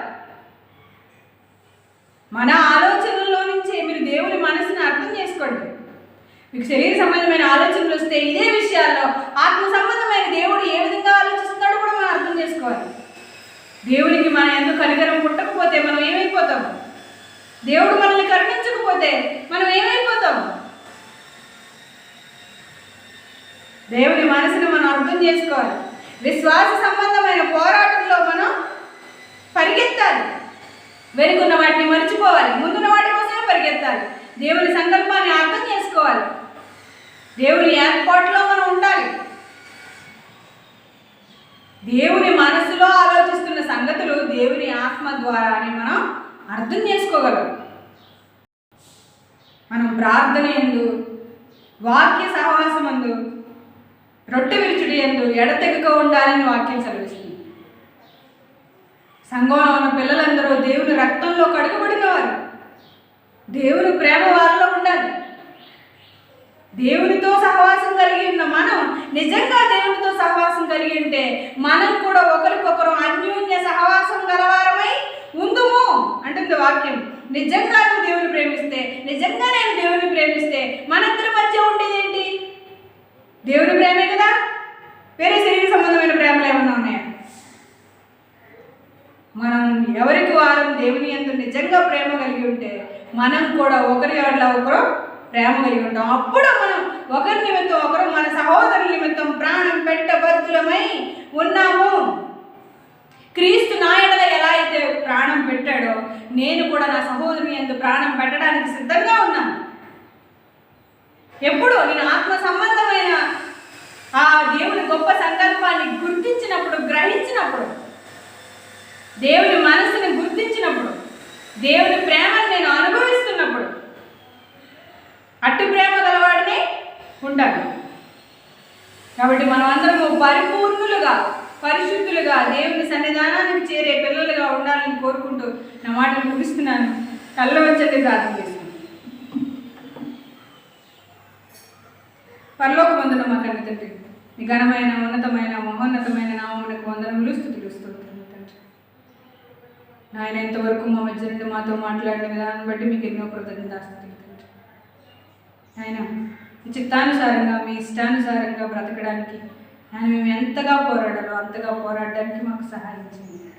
మన ఆలోచనల్లో నుంచి మీరు దేవుని మనసుని అర్థం చేసుకోండి. మీకు శరీర సంబంధమైన ఆలోచనలు వస్తే ఇదే విషయాల్లో ఆత్మ సంబంధమైన దేవుడు ఏ విధంగా ఆలోచిస్తున్నాడో కూడా మనం అర్థం చేసుకోవాలి. దేవునికి మన ఎందుకు కనికరం పుట్టకపోతే మనం ఏమైపోతాం? దేవుడు మనల్ని కరుణించకపోతే మనం ఏమైపోతాం? దేవుని మనసుని మనం అర్థం చేసుకోవాలి. విశ్వాస సంబంధమైన పోరాటంలో మనం పరిగెత్తాలి. వెనుకున్న వాటిని మర్చిపోవాలి, ముందున్న వాటి కోసమే పరిగెత్తాలి. దేవుని సంకల్పాన్ని అర్థం చేసుకోవాలి. దేవుని ఏర్పాటులో మనం ఉండాలి. దేవుని మనసులో ఆలోచిస్తున్న సంగతులు దేవుని ఆత్మ ద్వారానే మనం అర్థం చేసుకోగలం. మనం ప్రార్థన యందు, వాక్య సహవాసమందు, రొట్టె విరుచుడి యందు ఎడతెగక ఉండాలని వాక్యం సెలవిస్తుంది. సంఘంలో ఉన్న పిల్లలందరూ దేవుని రక్తంలో కడుగబడిన వారు. దేవుని ప్రేమ వారిలో ఉండాలి. దేవునితో సహవాసం కలిగి ఉన్న మనం నిజంగా దేవునితో సహవాసం కలిగి ఉంటే మనం కూడా ఒకరికొకరు అన్యోన్య సహవాసం గలవారమై ఉందుము అంటుంది వాక్యం. నిజంగా నువ్వు దేవుని ప్రేమిస్తే, నిజంగా నేను దేవుని ప్రేమిస్తే మనిద్దరి మధ్య ఉండేది ఏంటి? దేవుని ప్రేమే కదా. వేరే శరీర సంబంధమైన ప్రేమలు ఏమన్నా ఉన్నాయా? మనం ఎవరికి వారం దేవుని యందు నిజంగా ప్రేమ కలిగి ఉంటే మనం కూడా ఒకరి వల్ల ఒకరు ప్రేమ కలిగి ఉంటాం. అప్పుడు మనం ఒకరి నిమిత్తం ఒకరు, మన సహోదరుల నిమిత్తం ప్రాణం పెట్టబద్దులమై ఉన్నాము. క్రీస్తు నా ఎడల ఎలా అయితే ప్రాణం పెట్టాడో నేను కూడా నా సహోదరుని యందు ప్రాణం పెట్టడానికి సిద్ధంగా ఉన్నాను. ఎప్పుడు నేను ఆత్మ సంబంధమైన ఆ దేవుని గొప్ప సంకల్పాన్ని గుర్తించినప్పుడు, గ్రహించినప్పుడు, దేవుని మనసుని గుర్తించినప్పుడు, దేవుని ప్రేమను నేను అనుభవిస్తున్నప్పుడు అట్టి ప్రేమ గలవాడిని ఉండాలి. కాబట్టి మనం అందరము పరిపూర్ణులుగా, పరిశుద్ధులుగా దేవుని సన్నిధానానికి చేరే పిల్లలుగా ఉండాలని కోరుకుంటూ నా మాటలు ముగిస్తున్నాను. కళ్ళ వచ్చేది ప్రార్థన చేస్తున్నాను. పరలోకమందున మా కన్న తండ్రి, మీ ఘనమైన, ఉన్నతమైన, మహోన్నతమైన నామమునకు వందనములు, స్తుతులు, స్తోత్రములు తండ్రి. నాయన ఇంతవరకు మా మధ్య నుండి మాతో మాట్లాడిన విధానం బట్టి మీకు ఎన్నో కృతజ్ఞతాస్తుతులు తండ్రి. ఆయన మీ చిత్తానుసారంగా, మీ ఇష్టానుసారంగా బ్రతకడానికి ఆయన మేము ఎంతగా పోరాడాలో అంతగా పోరాడడానికి మాకు సహాయం చేయండి.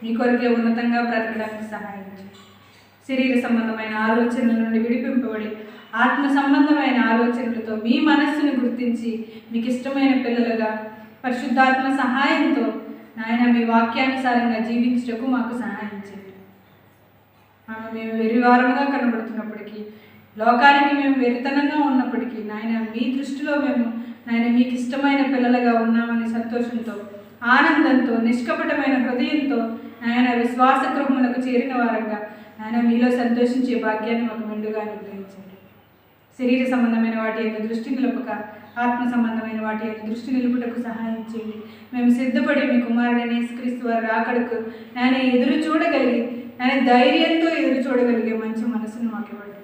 మీ కొరకే ఉన్నతంగా బ్రతకడానికి సహాయం చేయండి. శరీర సంబంధమైన ఆలోచనల నుండి విడిపింపబడి ఆత్మ సంబంధమైన ఆలోచనలతో మీ మనస్సును గుర్తించి మీకు ఇష్టమైన పిల్లలుగా పరిశుద్ధాత్మ సహాయంతో నాయన మీ వాక్యానుసారంగా జీవించుటకు మాకు సహాయం చేయండి. మేము వెరివారంగా కనబడుతున్నప్పటికీ, లోకానికి మేము వెరితనంగా ఉన్నప్పటికీ నాయన మీ దృష్టిలో మేము నాయన మీకు ఇష్టమైన పిల్లలుగా ఉన్నామని సంతోషంతో, ఆనందంతో, నిష్కపటమైన హృదయంతో నాయన విశ్వాస గృహములకు చేరిన వారంగా నాయన మీలో సంతోషించే భాగ్యాన్ని మాకు మెండుగా అనుగ్రహించండి. శరీర సంబంధమైన వాటి యొక్క దృష్టి నిలుపక ఆత్మ సంబంధమైన వాటి యొక్క దృష్టి నిలుపుటకు సహాయం చేయండి. మేము సిద్ధపడి మీ కుమారుడైన యేసుక్రీస్తు వారి రాకడకు నేను ఎదురు చూడగలిగి, నేను ధైర్యంతో ఎదురు చూడగలిగే మంచి మనసును మాకు ఇవ్వండి.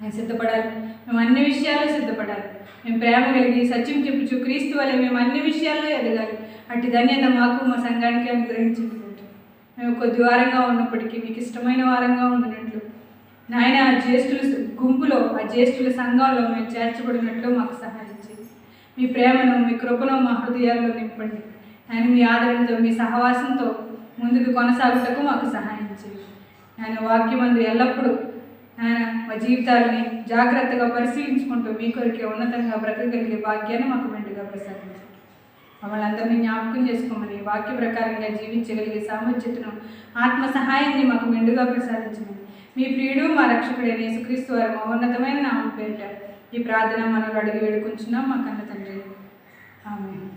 నేను సిద్ధపడాలి, మేము అన్ని విషయాల్లో సిద్ధపడాలి. మేము ప్రేమ కలిగి సత్యం చెప్పుచు క్రీస్తు వల్ల మేము అన్ని విషయాల్లో ఎదగాలి. అట్టి ధన్యత మాకు, మా సంఘానికి అనుగ్రహించండి. మేము కొద్ది వారంగా ఉన్నప్పటికీ మీకు ఇష్టమైన వారంగా ఉండినట్లు నాయన ఆ జ్యేష్ఠుల గుంపులో, ఆ జ్యేష్ఠుల సంఘంలో మేము చేర్చబడినట్లు మాకు సహాయం చేయండి. మీ ప్రేమను, మీ కృపను మా హృదయాల్లో నింపండి. ఆయన మీ ఆదరణతో, మీ సహవాసంతో ముందుకు కొనసాగుటకు మాకు సహాయం చేయండి. ఆయన వాక్యమందు ఎల్లప్పుడూ ఆయన మా జీవితాలని జాగ్రత్తగా పరిశీలించుకుంటూ మీ కొరికే ఉన్నతంగా బ్రతకగలిగే భాగ్యాన్ని మాకు మెండుగా ప్రసాదించండి. మమ్మల్ని అందరినీ జ్ఞాపకం చేసుకోమని, వాక్య ప్రకారంగా జీవించగలిగే సామర్థ్యతను, ఆత్మ సహాయాన్ని మాకు మెండుగా ప్రసాదించమని మీ ప్రియుడు, మా రక్షకుడైన యేసుక్రీస్తు వారి మహోన్నతమైన నామం పేరిట ఈ ప్రార్థన మనం అడిగి వేడుకుంటున్నాం మా కన్న తండ్రి. ఆమేన్.